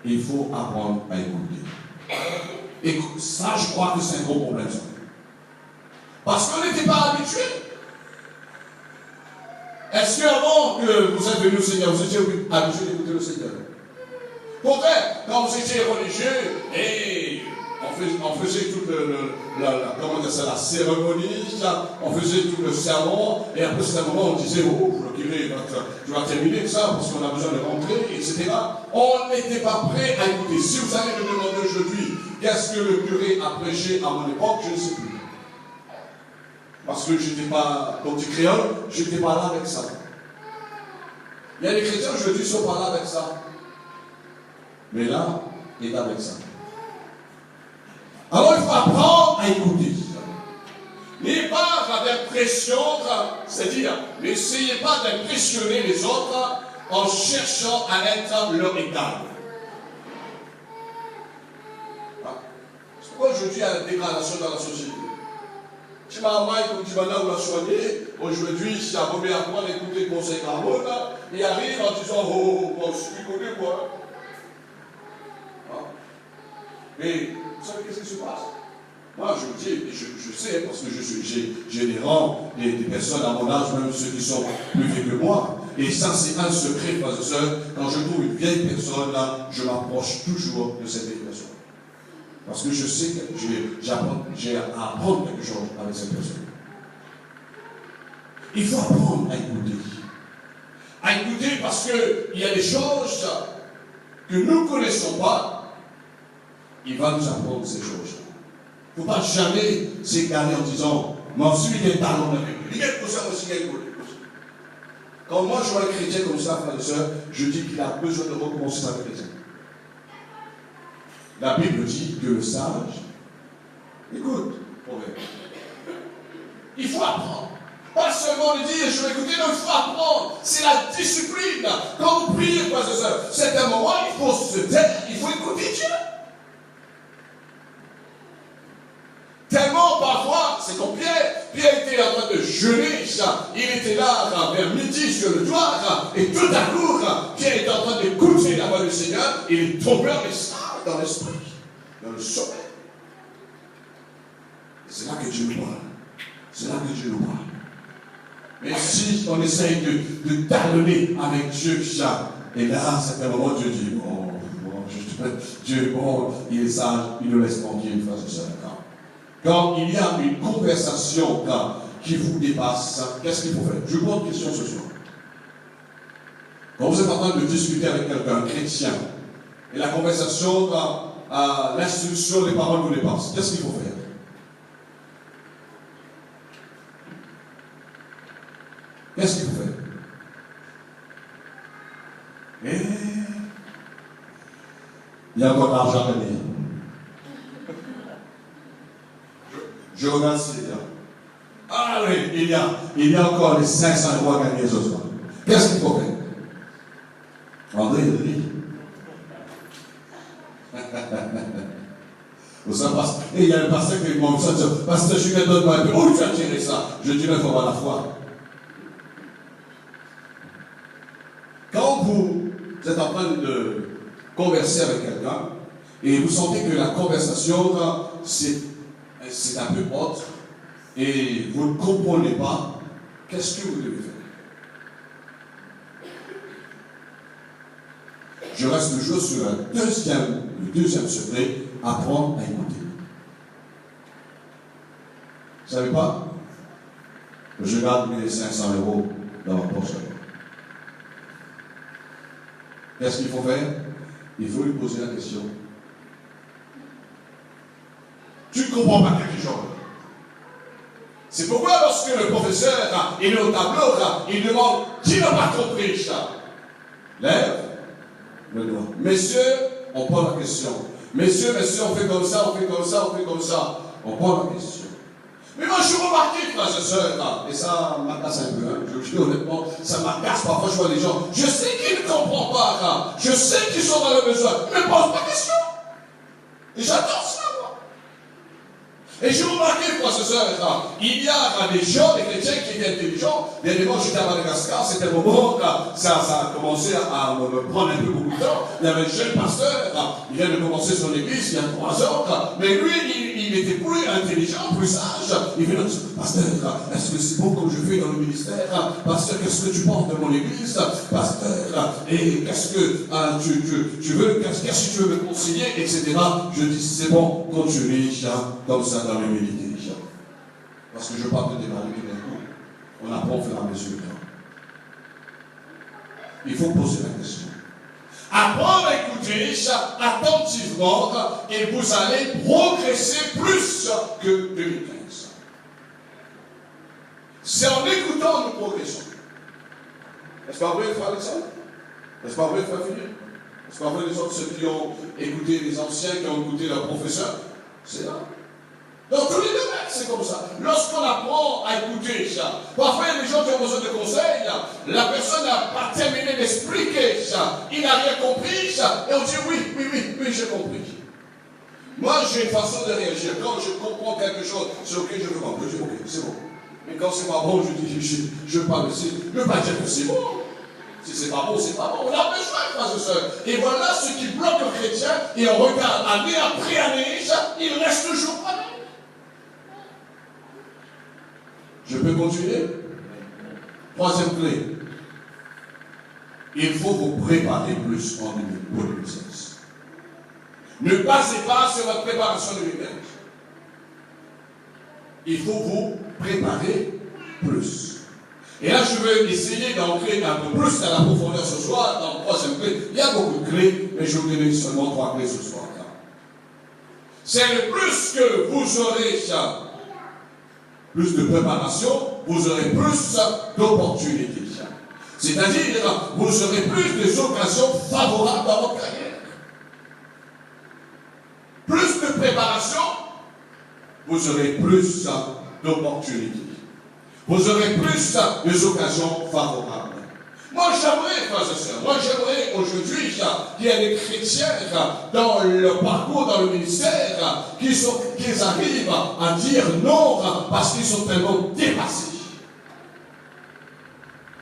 Il faut apprendre à écouter. Et ça, je crois que c'est un gros problème. Parce qu'on n'était pas habitué. Est-ce qu'avant que vous êtes venu au Seigneur, vous étiez habitué d'écouter le Seigneur? Contraire, quand vous étiez religieux, et on faisait toute la cérémonie, on faisait tout le sermon, et après c'est un moment où on disait, oh, le curé, tu vas terminer ça parce qu'on a besoin de rentrer, etc. On n'était pas prêt à écouter. Si vous allez me demander aujourd'hui, qu'est-ce que le curé a prêché à mon époque, je ne sais plus. Parce que je n'étais pas, comme dit créole, je n'étais pas là avec ça. Il y a des chrétiens aujourd'hui qui ne sont pas là avec ça. Mais là, il est avec ça. Alors il faut apprendre à écouter. N'ayez pas d'impression, c'est-à-dire, n'essayez pas d'impressionner les autres en cherchant à être leur égal. C'est pourquoi aujourd'hui il y a une dégradation dans la société. Tu m'as amai comme tu m'as là où la soigné. Aujourd'hui, si tu as remis à moi d'écouter le conseil Carbone, il arrive en disant, oh, moi je suis connu, moi. Mais vous savez qu'est-ce qui se passe? Moi, je vous dis, je sais, parce que j'ai des rangs, des personnes à mon âge, même ceux qui sont plus vieux que moi. Et ça, c'est un secret, frères et sœurs. Quand je trouve une vieille personne, là, je m'approche toujours de cette vieille personne. Parce que je sais que j'ai à apprendre quelque chose avec cette personne. Il faut apprendre à écouter. À écouter parce qu'il y a des choses que nous ne connaissons pas. Il va nous apprendre ces choses. Il ne faut pas jamais s'égarer en disant, moi aussi, il y a un talent de il y a pour ça aussi, il y a Quand moi je vois un chrétien comme ça, frère et soeur, je dis qu'il a besoin de recommencer sa chrétien. La Bible dit que le sage, écoute, Il faut apprendre. Pas seulement le dire, je vais écouter, non, il faut apprendre. C'est la discipline. Quand vous priez, frères et sœurs, c'est un moment, il faut se taire, il faut écouter Dieu. Tellement parfois, c'est comme Pierre était en train de jeûner, il était là vers midi sur le toit, et tout à coup, Pierre était en train d'écouter la voix du Seigneur, il est tombé dans l'esprit, dans le sommeil. C'est là que Dieu nous parle. C'est là que Dieu nous parle. Mais si on essaye de talonner avec Dieu, et là, à certains moments, Dieu dit, Dieu, il est sage, il nous laisse tranquille, frères et sœurs. Quand il y a une conversation qui vous dépasse, qu'est-ce qu'il faut faire? Je vous pose une question ce soir. Quand vous êtes en train de discuter avec quelqu'un, un chrétien, et la conversation, l'instruction, les paroles vous dépassent, qu'est-ce qu'il faut faire? Qu'est-ce qu'il faut faire? Il y a encore de l'argent à gagner. Je regarde s'il y a. Ah oui, il y a encore les 500 € à gagner ce soir. Qu'est-ce qu'il faut faire? André, il rit. Et il y a le pasteur qui me dit ça, pasteur, je vais donner un peu. Où tu as tiré ça? Je dis, il faut avoir la foi. Quand vous êtes en train de converser avec quelqu'un, et vous sentez que la conversation, c'est un peu haute, et vous ne comprenez pas, qu'est-ce que vous devez faire? Je reste toujours sur le deuxième secret, apprendre à écouter. Vous ne savez pas? Je garde mes 500 € dans ma poche. Qu'est-ce qu'il faut faire? Il faut lui poser la question. Tu ne comprends pas quelque chose. C'est pourquoi lorsque le professeur il est au tableau, il demande qui n'a pas compris ça? Lève le doigt. Messieurs, on prend la question. Messieurs, on fait comme ça, on fait comme ça, on fait comme ça. On prend la question. Mais moi, je suis remarqué, frères et sœurs, et ça m'agace un peu, je vous dis honnêtement, ça m'agace parfois, je vois des gens, je sais qu'ils ne comprennent pas, je sais qu'ils sont dans le besoin, mais pose pas de question. Et j'adore ça, moi. Et j'ai remarqué, frères et sœurs, il y a des gens, des chrétiens qui étaient intelligents. Dernièrement, j'étais à Madagascar, c'était le moment, ça a commencé à me prendre un peu beaucoup de temps. Il y avait un jeune pasteur, il vient de commencer son église il y a 3 ans, mais lui, il était plus intelligent, plus sage. Il vient de dire, pasteur, est-ce que c'est bon comme je fais dans le ministère? Pasteur, qu'est-ce que tu penses de mon église? Pasteur, et qu'est-ce que tu veux, qu'est-ce que tu veux me conseiller, etc. Je dis, c'est bon, continuez, comme ça dans l'humilité. Parce que je ne veux pas te démarrer tout d'un coup. On apprend au fur et à mesure. Il faut poser la question. Apprendre à écouter attentivement et vous allez progresser plus que 2015. C'est en écoutant que nous progressons. Est-ce pas vrai, frère Alexandre? Est-ce pas vrai, frère Philippe? Est-ce pas vrai, les autres, ceux qui ont écouté les anciens, qui ont écouté leurs professeurs? C'est là. Dans tous les domaines, c'est comme ça. Lorsqu'on apprend à écouter ça, parfois il y a des gens qui ont besoin de conseils, la personne n'a pas terminé d'expliquer ça, il n'a rien compris ça, et on dit oui, j'ai compris. Moi, j'ai une façon de réagir. Quand je comprends quelque chose, c'est ok, je veux comprendre, je dis ok, c'est bon. Mais quand c'est pas bon, je dis, je veux pas dire que c'est bon. Si c'est pas bon, c'est pas bon. On a besoin, frères et sœurs. Et voilà ce qui bloque le chrétien, et on regarde année après année, il reste toujours pareil. Je peux continuer? 3e clé. Il faut vous préparer plus en 2016. Ne basez pas sur votre préparation 2015. Il faut vous préparer plus. Et là, je vais essayer d'entrer un peu plus à la profondeur ce soir, dans le 3e clé. Il y a beaucoup de clés, mais je vous donne seulement 3 clés ce soir. C'est le plus que vous aurez ça. Plus de préparation, vous aurez plus d'opportunités. C'est-à-dire, vous aurez plus d'occasions favorables dans votre carrière. Plus de préparation, vous aurez plus d'opportunités. vous aurez plus des occasions favorables. Moi, j'aimerais, frères et sœurs, j'aimerais aujourd'hui qu'il y ait des chrétiens dans le parcours, dans le ministère, qu'ils arrivent à dire non parce qu'ils sont tellement dépassés.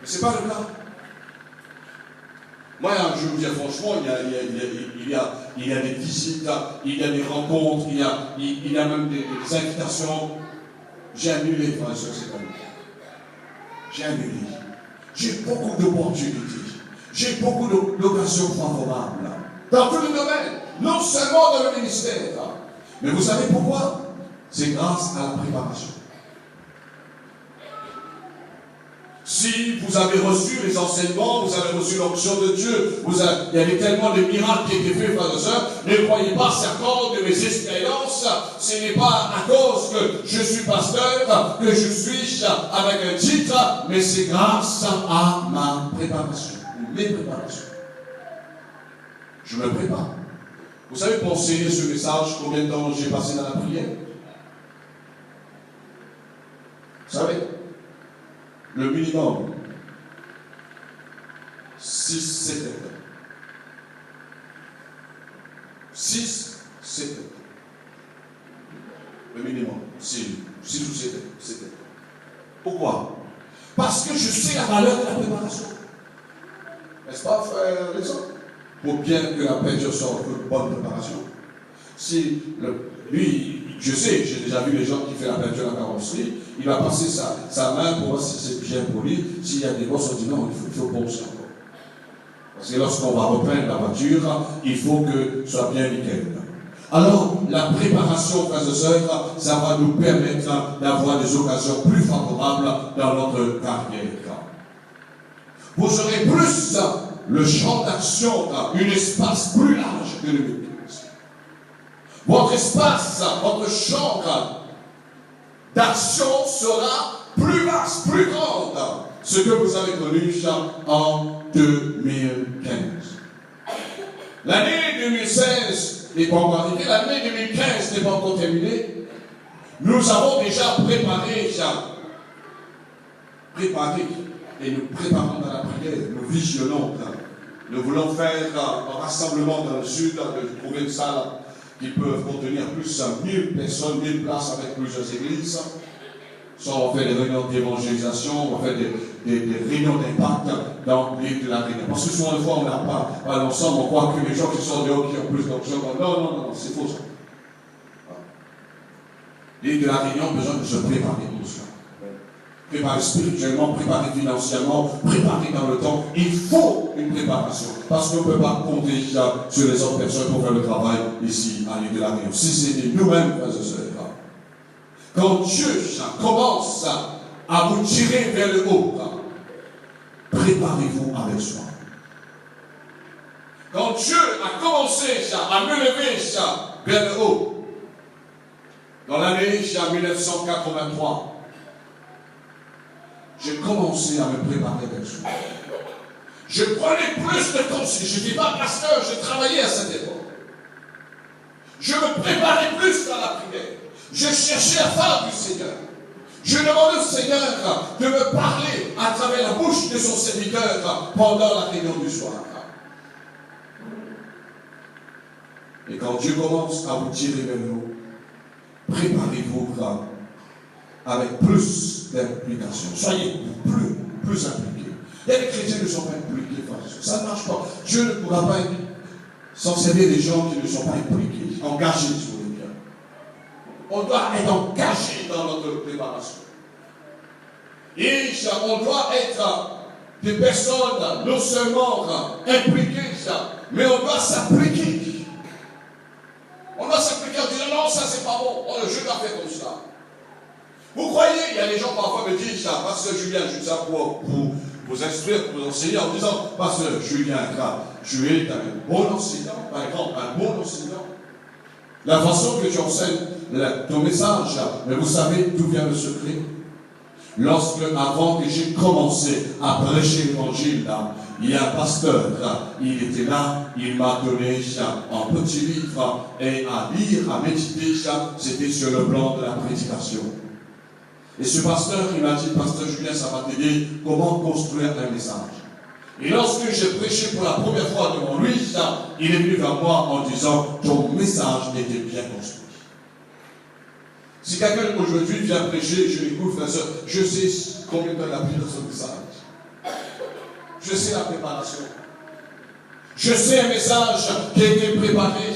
Mais ce n'est pas le cas. Moi, je vous dis franchement, il y a des visites, il y a des rencontres, il y a même des invitations. J'ai annulé, frères et sœurs, cette année. J'ai annulé. J'ai beaucoup d'opportunités. J'ai beaucoup d'occasions favorables. Dans tous les domaines. Non seulement dans le ministère. Mais vous savez pourquoi? C'est grâce à la préparation. Si vous avez reçu les enseignements, vous avez reçu l'onction de Dieu, il y avait tellement de miracles qui étaient faits, frères et sœurs, ne croyez pas certains de mes expériences, ce n'est pas à cause que je suis pasteur, que je suis avec un titre, mais c'est grâce à ma préparation, mes préparations. Je me prépare. Vous savez, pour enseigner ce message, combien de temps j'ai passé dans la prière? Vous savez? Le minimum, 6-7 heures. 6-7 heures. Le minimum, 6 ou 7 heures. Pourquoi? Parce que je sais la valeur de la préparation. N'est-ce pas, frère Léson? Pour bien que la peinture soit une bonne préparation. Si lui, je sais, j'ai déjà vu les gens qui font la peinture à la carrosserie, il va passer sa main pour voir si c'est bien poli. S'il y a des bosses, on dit non, il faut poncer encore. Parce que lorsqu'on va repeindre la voiture, il faut que ce soit bien nickel. Alors, la préparation, frères et sœurs, ça va nous permettre d'avoir des occasions plus favorables dans notre carrière. Vous aurez plus le champ d'action, un espace plus large que le votre espace, votre champ d'action sera plus vaste, plus grande. Ce que vous avez connu en 2015. L'année 2016 n'est pas encore arrivée, l'année 2015 n'est pas encore terminée. Nous avons déjà préparé et nous préparons dans la prière, nous visionnons. Nous voulons faire un rassemblement dans le sud, de trouver une salle qui peuvent contenir plus de 1000 personnes, 1000 places avec plusieurs églises. Soit on va faire des réunions d'évangélisation, on va faire des réunions d'impact dans l'île de la Réunion. Parce que souvent, des fois, on n'a pas l'ensemble, on croit que les gens qui sont dehors qui ont plus d'options. Non, c'est faux ça. L'île de la Réunion a besoin de se préparer pour cela. Préparer spirituellement, préparer financièrement, préparer dans le temps. Il faut une préparation. Parce qu'on ne peut pas compter sur les autres personnes pour faire le travail ici à l'île de la Réunion. Si c'est nous-mêmes, frères et sœurs. Quand Dieu commence à vous tirer vers le haut, préparez-vous avec soi. Quand Dieu a commencé à me lever vers le haut, dans l'année 1983, j'ai commencé à me préparer avec soi. Je prenais plus de conseils. Je n'étais pas pasteur, je travaillais à cette époque. Je me préparais plus dans la prière. Je cherchais à faire du Seigneur. Je demandais au Seigneur de me parler à travers la bouche de son serviteur pendant la réunion du soir. Et quand Dieu commence à vous tirer vers le haut, préparez-vous avec plus d'implication. Soyez plus impliqués. Il y a des chrétiens qui ne sont pas impliqués. Ça ne marche pas. Dieu ne pourra pas s'en servir des gens qui ne sont pas impliqués, engagés sur les biens. On doit être engagé dans notre préparation. Et on doit être des personnes non seulement impliquées, mais on doit s'appliquer. On doit s'appliquer en disant non, ça c'est pas bon, je dois faire comme ça. Vous croyez, il y a des gens parfois me disent, Pasteur Julien, je suis là pour vous instruire, pour vous enseigner en disant, Pasteur Julien, tu es un bon enseignant, par exemple, un bon enseignant. La façon que tu enseignes ton message, mais vous savez d'où vient le secret? Avant que j'ai commencé à prêcher l'évangile, il y a un pasteur, il était là, il m'a donné un petit livre et à lire, à méditer, c'était sur le plan de la prédication. Et ce pasteur, il m'a dit, pasteur Julien, ça va t'aider comment construire un message. Et lorsque j'ai prêché pour la première fois devant lui, il est venu vers moi en disant, ton message était bien construit. Si quelqu'un aujourd'hui vient prêcher, je l'écoute, frère, je sais combien de temps il a pris dans son message. Je sais la préparation. Je sais un message qui a été préparé.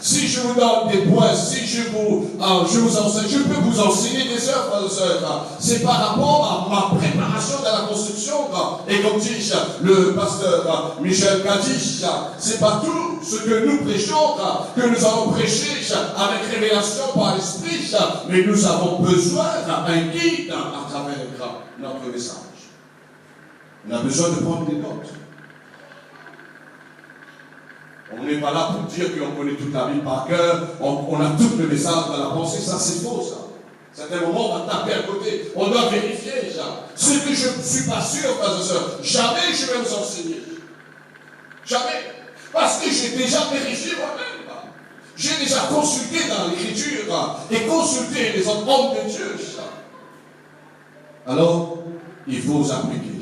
Si je vous donne des points, si je vous enseigne, je peux vous enseigner des heures, frères et sœurs. C'est par rapport à ma préparation de la construction. Et comme dit le pasteur Michel Kadich, c'est pas tout ce que nous prêchons, que nous allons prêcher avec révélation par l'esprit, mais nous avons besoin d'un guide à travers notre message. On a besoin de prendre des notes. On n'est pas là pour dire qu'on connaît toute la Bible par cœur, on a tout le message dans la pensée, ça c'est faux ça. À certains moments, on va taper à côté, on doit vérifier ça. Ce que je ne suis pas sûr, frères et sœurs, jamais je vais vous enseigner. Jamais. Parce que j'ai déjà vérifié moi-même. J'ai déjà consulté dans l'Écriture et consulté les hommes de Dieu. Alors, il faut vous appliquer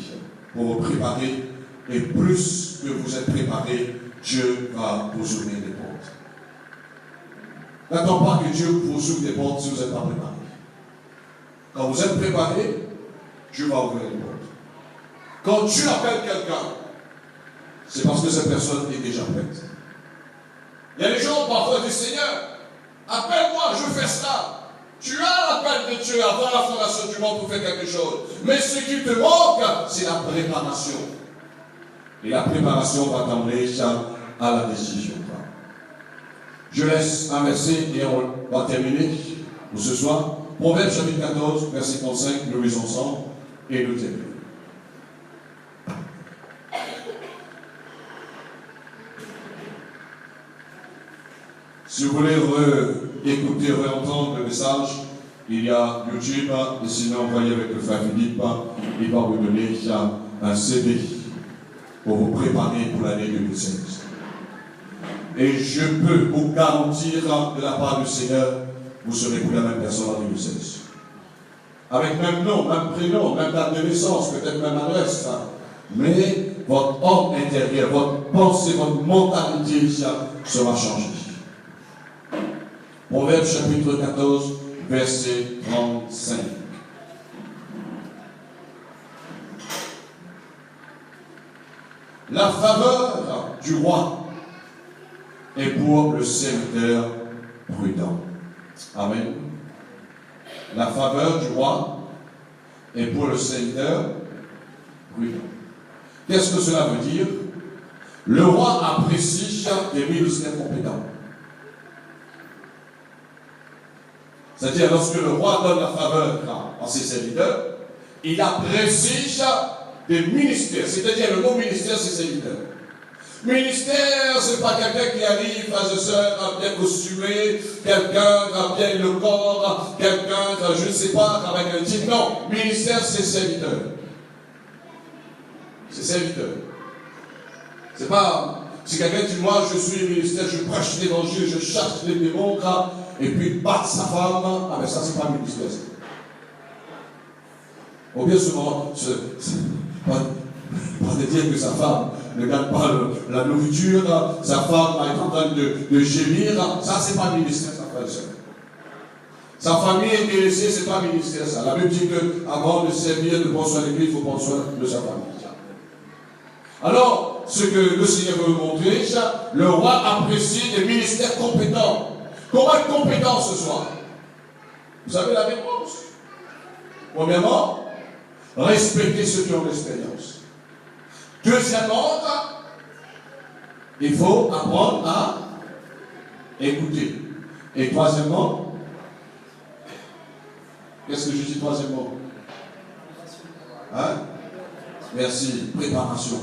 pour vous préparer, et plus que vous êtes préparé, Dieu va vous ouvrir des portes. N'attends pas que Dieu vous ouvre des portes si vous n'êtes pas préparé. Quand vous êtes préparé, Dieu va ouvrir les portes. Quand Dieu appelle quelqu'un, c'est parce que cette personne est déjà prête. Il y a des gens parfois du Seigneur, appelle-moi, je veux faire cela. Tu as l'appel de Dieu avant la fondation du monde pour faire quelque chose. Mais ce qui te manque, c'est la préparation. Et la préparation va t'emmener à la décision. Je laisse un verset et on va terminer pour ce soir. Proverbe chapitre 14, verset 35, nous lisons ensemble et nous terminons. Si vous voulez écouter, réentendre le message, il y a YouTube, et sinon envoyez avec le frère Philippe, il va vous donner un CD pour vous préparer pour l'année 2016. Et je peux vous garantir de la part du Seigneur, vous serez pour la même personne en 2016. Avec même nom, même prénom, même date de naissance, peut-être même adresse. Mais votre homme intérieur, votre pensée, votre mentalité sera changée. Proverbe chapitre 14, verset 35. La faveur du roi est pour le serviteur prudent. Amen. La faveur du roi est pour le serviteur prudent. Qu'est-ce que cela veut dire? Le roi apprécie des ministères compétents. C'est-à-dire, lorsque le roi donne la faveur à ses serviteurs, il apprécie des ministères. C'est-à-dire, le mot ministère, c'est serviteur. Ministère, ce n'est pas quelqu'un qui arrive, frères et sœurs, bien costumé, quelqu'un qui a bien le corps, quelqu'un, je ne sais pas, avec un titre. Non, ministère, c'est serviteur. C'est serviteur. C'est pas, si quelqu'un dit, moi, je suis ministère, je prêche l'évangile, je chasse les démons, et puis battre sa femme, ah ben ça, c'est pas ministère. Ou bien souvent, pas de dire que sa femme ne gagne pas la nourriture, sa femme est en train de gémir, ça c'est pas ministère, ça frère et sœur. Sa famille est délaissée, c'est pas ministère ça. La Bible dit qu'avant de servir, de prendre soin de l'église, il faut prendre soin de sa famille. Alors, ce que le Seigneur veut montrer, le roi apprécie des ministères compétents. Comment être compétent ce soir? Vous savez la réponse. Premièrement, respecter ceux qui ont l'expérience. Deuxièmement, il faut apprendre à écouter. Et troisièmement, qu'est-ce que je dis troisièmement? Hein? Merci, préparation.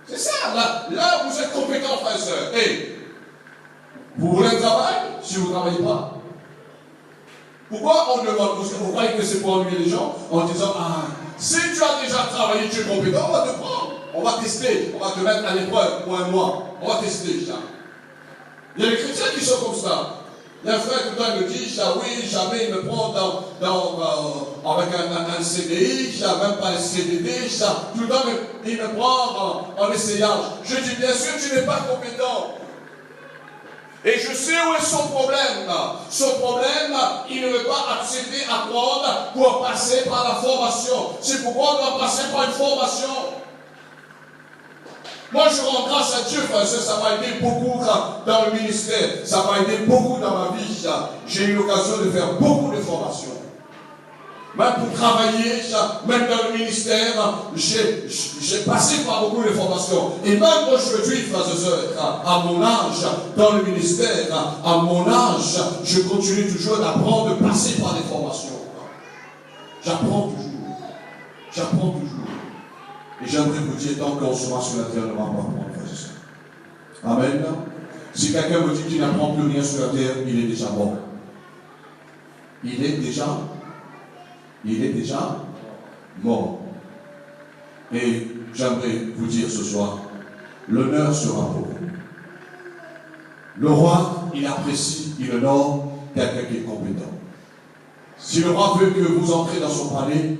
C'est ça, là vous êtes compétent, frère et sœur. Hey, vous voulez un travail si vous ne travaillez pas? Pourquoi on demande? Vous croyez que c'est pour ennuyer les gens en disant, ah, si tu as déjà travaillé, tu es compétent, on va te prendre. On va tester, on va te mettre à l'épreuve pour un mois. On va tester ça. Il y a des chrétiens qui sont comme ça. Il y a un frère tout le temps me dit, oui, jamais il me prend avec un CDI, même pas un CDD, tout le temps il me prend en essayage. Je dis, bien sûr, tu n'es pas compétent. Et je sais où est son problème. Son problème, il ne veut pas accepter à prendre pour passer par la formation. C'est pourquoi on doit passer par une formation. Moi, je rends grâce à Dieu, parce que ça m'a aidé beaucoup dans le ministère. Ça m'a aidé beaucoup dans ma vie. J'ai eu l'occasion de faire beaucoup de formations. Même pour travailler, même dans le ministère, j'ai passé par beaucoup de formations. Et même aujourd'hui, frères et sœurs, à mon âge, dans le ministère, à mon âge, je continue toujours d'apprendre, de passer par des formations. J'apprends toujours. J'apprends toujours. Et j'aimerais vous dire, tant qu'on sera sur la terre, on ne va pas apprendre, frères et sœurs. Amen. Si quelqu'un me dit qu'il n'apprend plus rien sur la terre, il est déjà mort. Il est déjà mort. Et j'aimerais vous dire ce soir, l'honneur sera pour vous. Le roi, il apprécie, il honore quelqu'un qui est compétent. Si le roi veut que vous entrez dans son palais,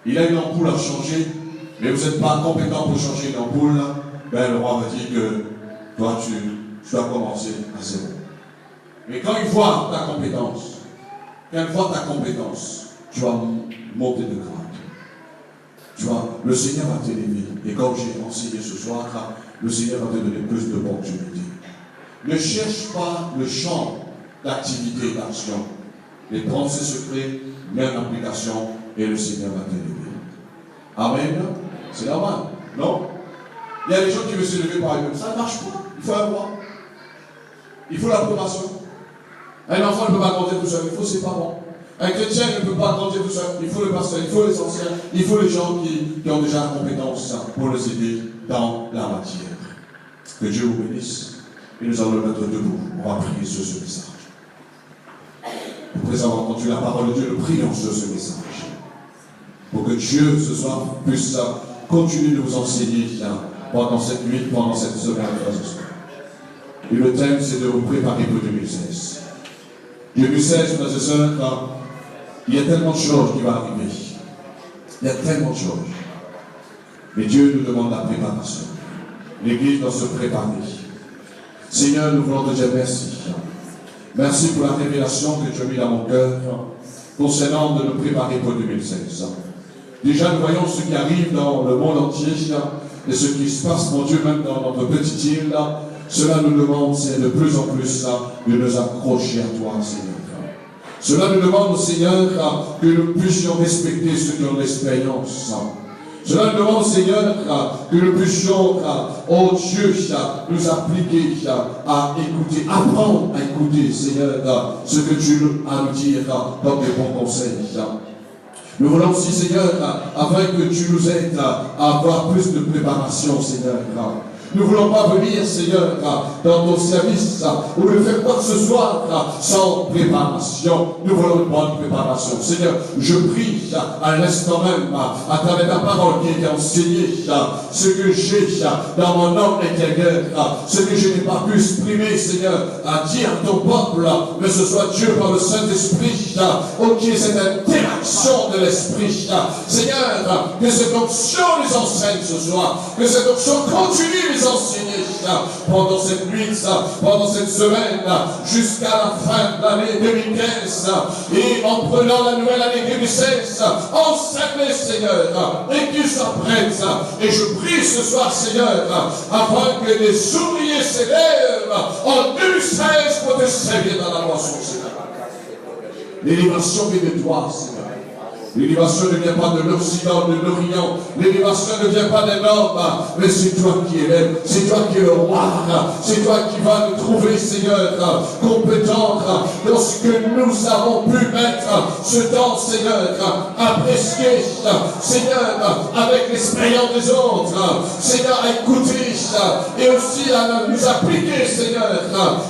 il a une ampoule à changer, mais vous n'êtes pas compétent pour changer une ampoule, ben le roi va dire que toi, tu dois commencer à zéro. Mais quand il voit ta compétence, tu vas monter de grade. Le Seigneur va t'élever. Et comme j'ai enseigné ce soir, le Seigneur va te donner plus d'opportunités. Ne cherche pas le champ d'activité et d'action. Les pensées secrets, mets en application et le Seigneur va t'élever. Amen. C'est normal, non? Il y a des gens qui veulent s'élever par eux-mêmes. Ça ne marche pas. Il faut avoir. Il faut l'approbation. Un enfant ne peut pas grandir tout seul. Il faut ses parents. Un chrétien ne peut pas grandir tout seul. Il faut le pasteur, il faut les anciens, il faut les gens qui ont déjà la compétence pour les aider dans la matière. Que Dieu vous bénisse. Et nous allons le mettre debout. On va prier sur ce message. Après avoir entendu la parole de Dieu, nous prions sur ce message. Pour que Dieu, ce soir, puisse continuer de vous enseigner pendant cette nuit, pendant cette semaine. Et le thème, c'est de vous préparer pour 2016. 2016, frères et sœurs, il y a tellement de choses qui vont arriver. Il y a tellement de choses. Mais Dieu nous demande la préparation. L'Église doit se préparer. Seigneur, nous voulons te dire merci. Merci pour la révélation que tu as mis dans mon cœur concernant de nous préparer pour 2016. Déjà, nous voyons ce qui arrive dans le monde entier et ce qui se passe, mon Dieu, même dans notre petite île. Cela nous demande, c'est de plus en plus de nous accrocher à toi, Seigneur. Cela nous demande, Seigneur, que nous puissions respecter ceux qui ont l'expérience. Cela nous demande, Seigneur, que nous puissions, oh Dieu, nous appliquer à écouter, apprendre à écouter, Seigneur, ce que tu as à nous dire dans tes bons conseils. Nous voulons aussi, Seigneur, afin que tu nous aides à avoir plus de préparation, Seigneur. Nous ne voulons pas venir, Seigneur, dans ton service, ou ne faire quoi que ce soit sans préparation. Nous voulons une bonne préparation. Seigneur, je prie à l'instant même, à travers ta parole qui est enseignée, ce que j'ai dans mon homme intérieur, ce que je n'ai pas pu exprimer, Seigneur, à dire à ton peuple, mais ce soit Dieu par le Saint-Esprit, qui est cette interaction de l'Esprit. Seigneur, que cette onction les enseigne ce soir, que cette onction continue les enseigner pendant cette nuit, pendant cette semaine, jusqu'à la fin de l'année 2015, et en prenant la nouvelle année 2016, enseigne, Seigneur, et que tu sois prête. Et je prie ce soir, Seigneur, afin que des ouvriers s'élèvent en 2016 pour te servir dans la moisson, Seigneur. L'élévation vient de toi, Seigneur. L'élévation ne vient pas de l'Occident, de l'Orient. L'élévation ne vient pas d'un homme, mais c'est toi qui élèves. C'est toi qui es le roi. C'est toi qui vas nous trouver, Seigneur, compétents dans lorsque nous avons pu mettre ce temps, Seigneur, à prêcher, Seigneur, avec l'expérience des autres, Seigneur, à écouter, et aussi à nous appliquer, Seigneur,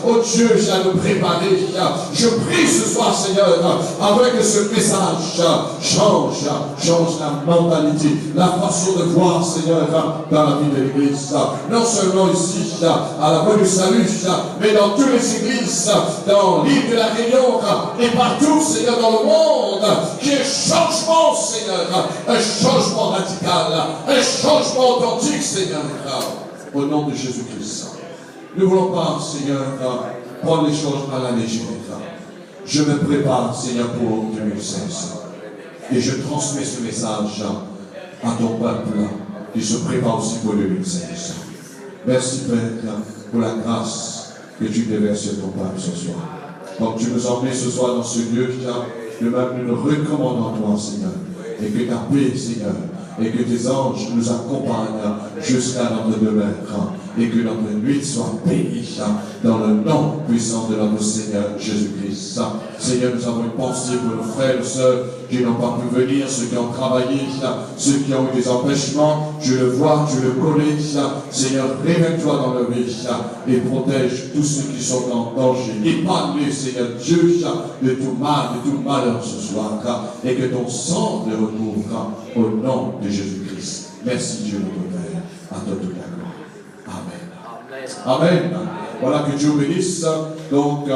oh Dieu, à nous préparer. Je prie ce soir, Seigneur, avec ce message, change la mentalité, la façon de voir, Seigneur, dans la vie de l'Église. Non seulement ici, à la voie du salut, mais dans toutes les églises, dans l'île de la Réunion, et partout, Seigneur, dans le monde, qu'il y ait un changement, Seigneur, un changement radical, un changement authentique, Seigneur, au nom de Jésus-Christ. Nous ne voulons pas, Seigneur, prendre les choses à la légère. Je me prépare, Seigneur, pour 2016. Et je transmets ce message à ton peuple qui se prépare aussi pour 2016. Merci, Père, pour la grâce que tu déverses sur ton peuple ce soir. Comme tu nous emmènes ce soir dans ce lieu, de même nous nous recommandons à toi, Seigneur. Et que ta paix, Seigneur, et que tes anges nous accompagnent jusqu'à notre demeure. Et que notre nuit soit bénie dans le nom puissant de notre Seigneur Jésus-Christ. Seigneur, nous avons une pensée pour nos frères et sœurs qui n'ont pas pu venir, ceux qui ont travaillé, ceux qui ont eu des empêchements. Je le vois, je le connais. Seigneur, révèle-toi dans leur vie et protège tous ceux qui sont en danger. Épargne-les, Seigneur Dieu, de tout mal, de tout malheur ce soir. Et que ton sang les recouvre au nom de Jésus-Christ. Merci Dieu notre Père. À toi toute la gloire. Amen. Amen. Voilà, que Dieu bénisse. Donc,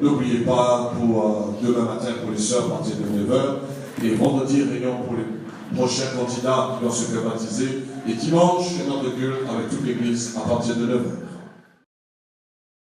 n'oubliez pas pour demain matin pour les sœurs à partir de 9h. Et vendredi, réunion pour les prochains candidats qui vont se faire baptiser. Et dimanche, notre culte avec toute l'église à partir de 9h.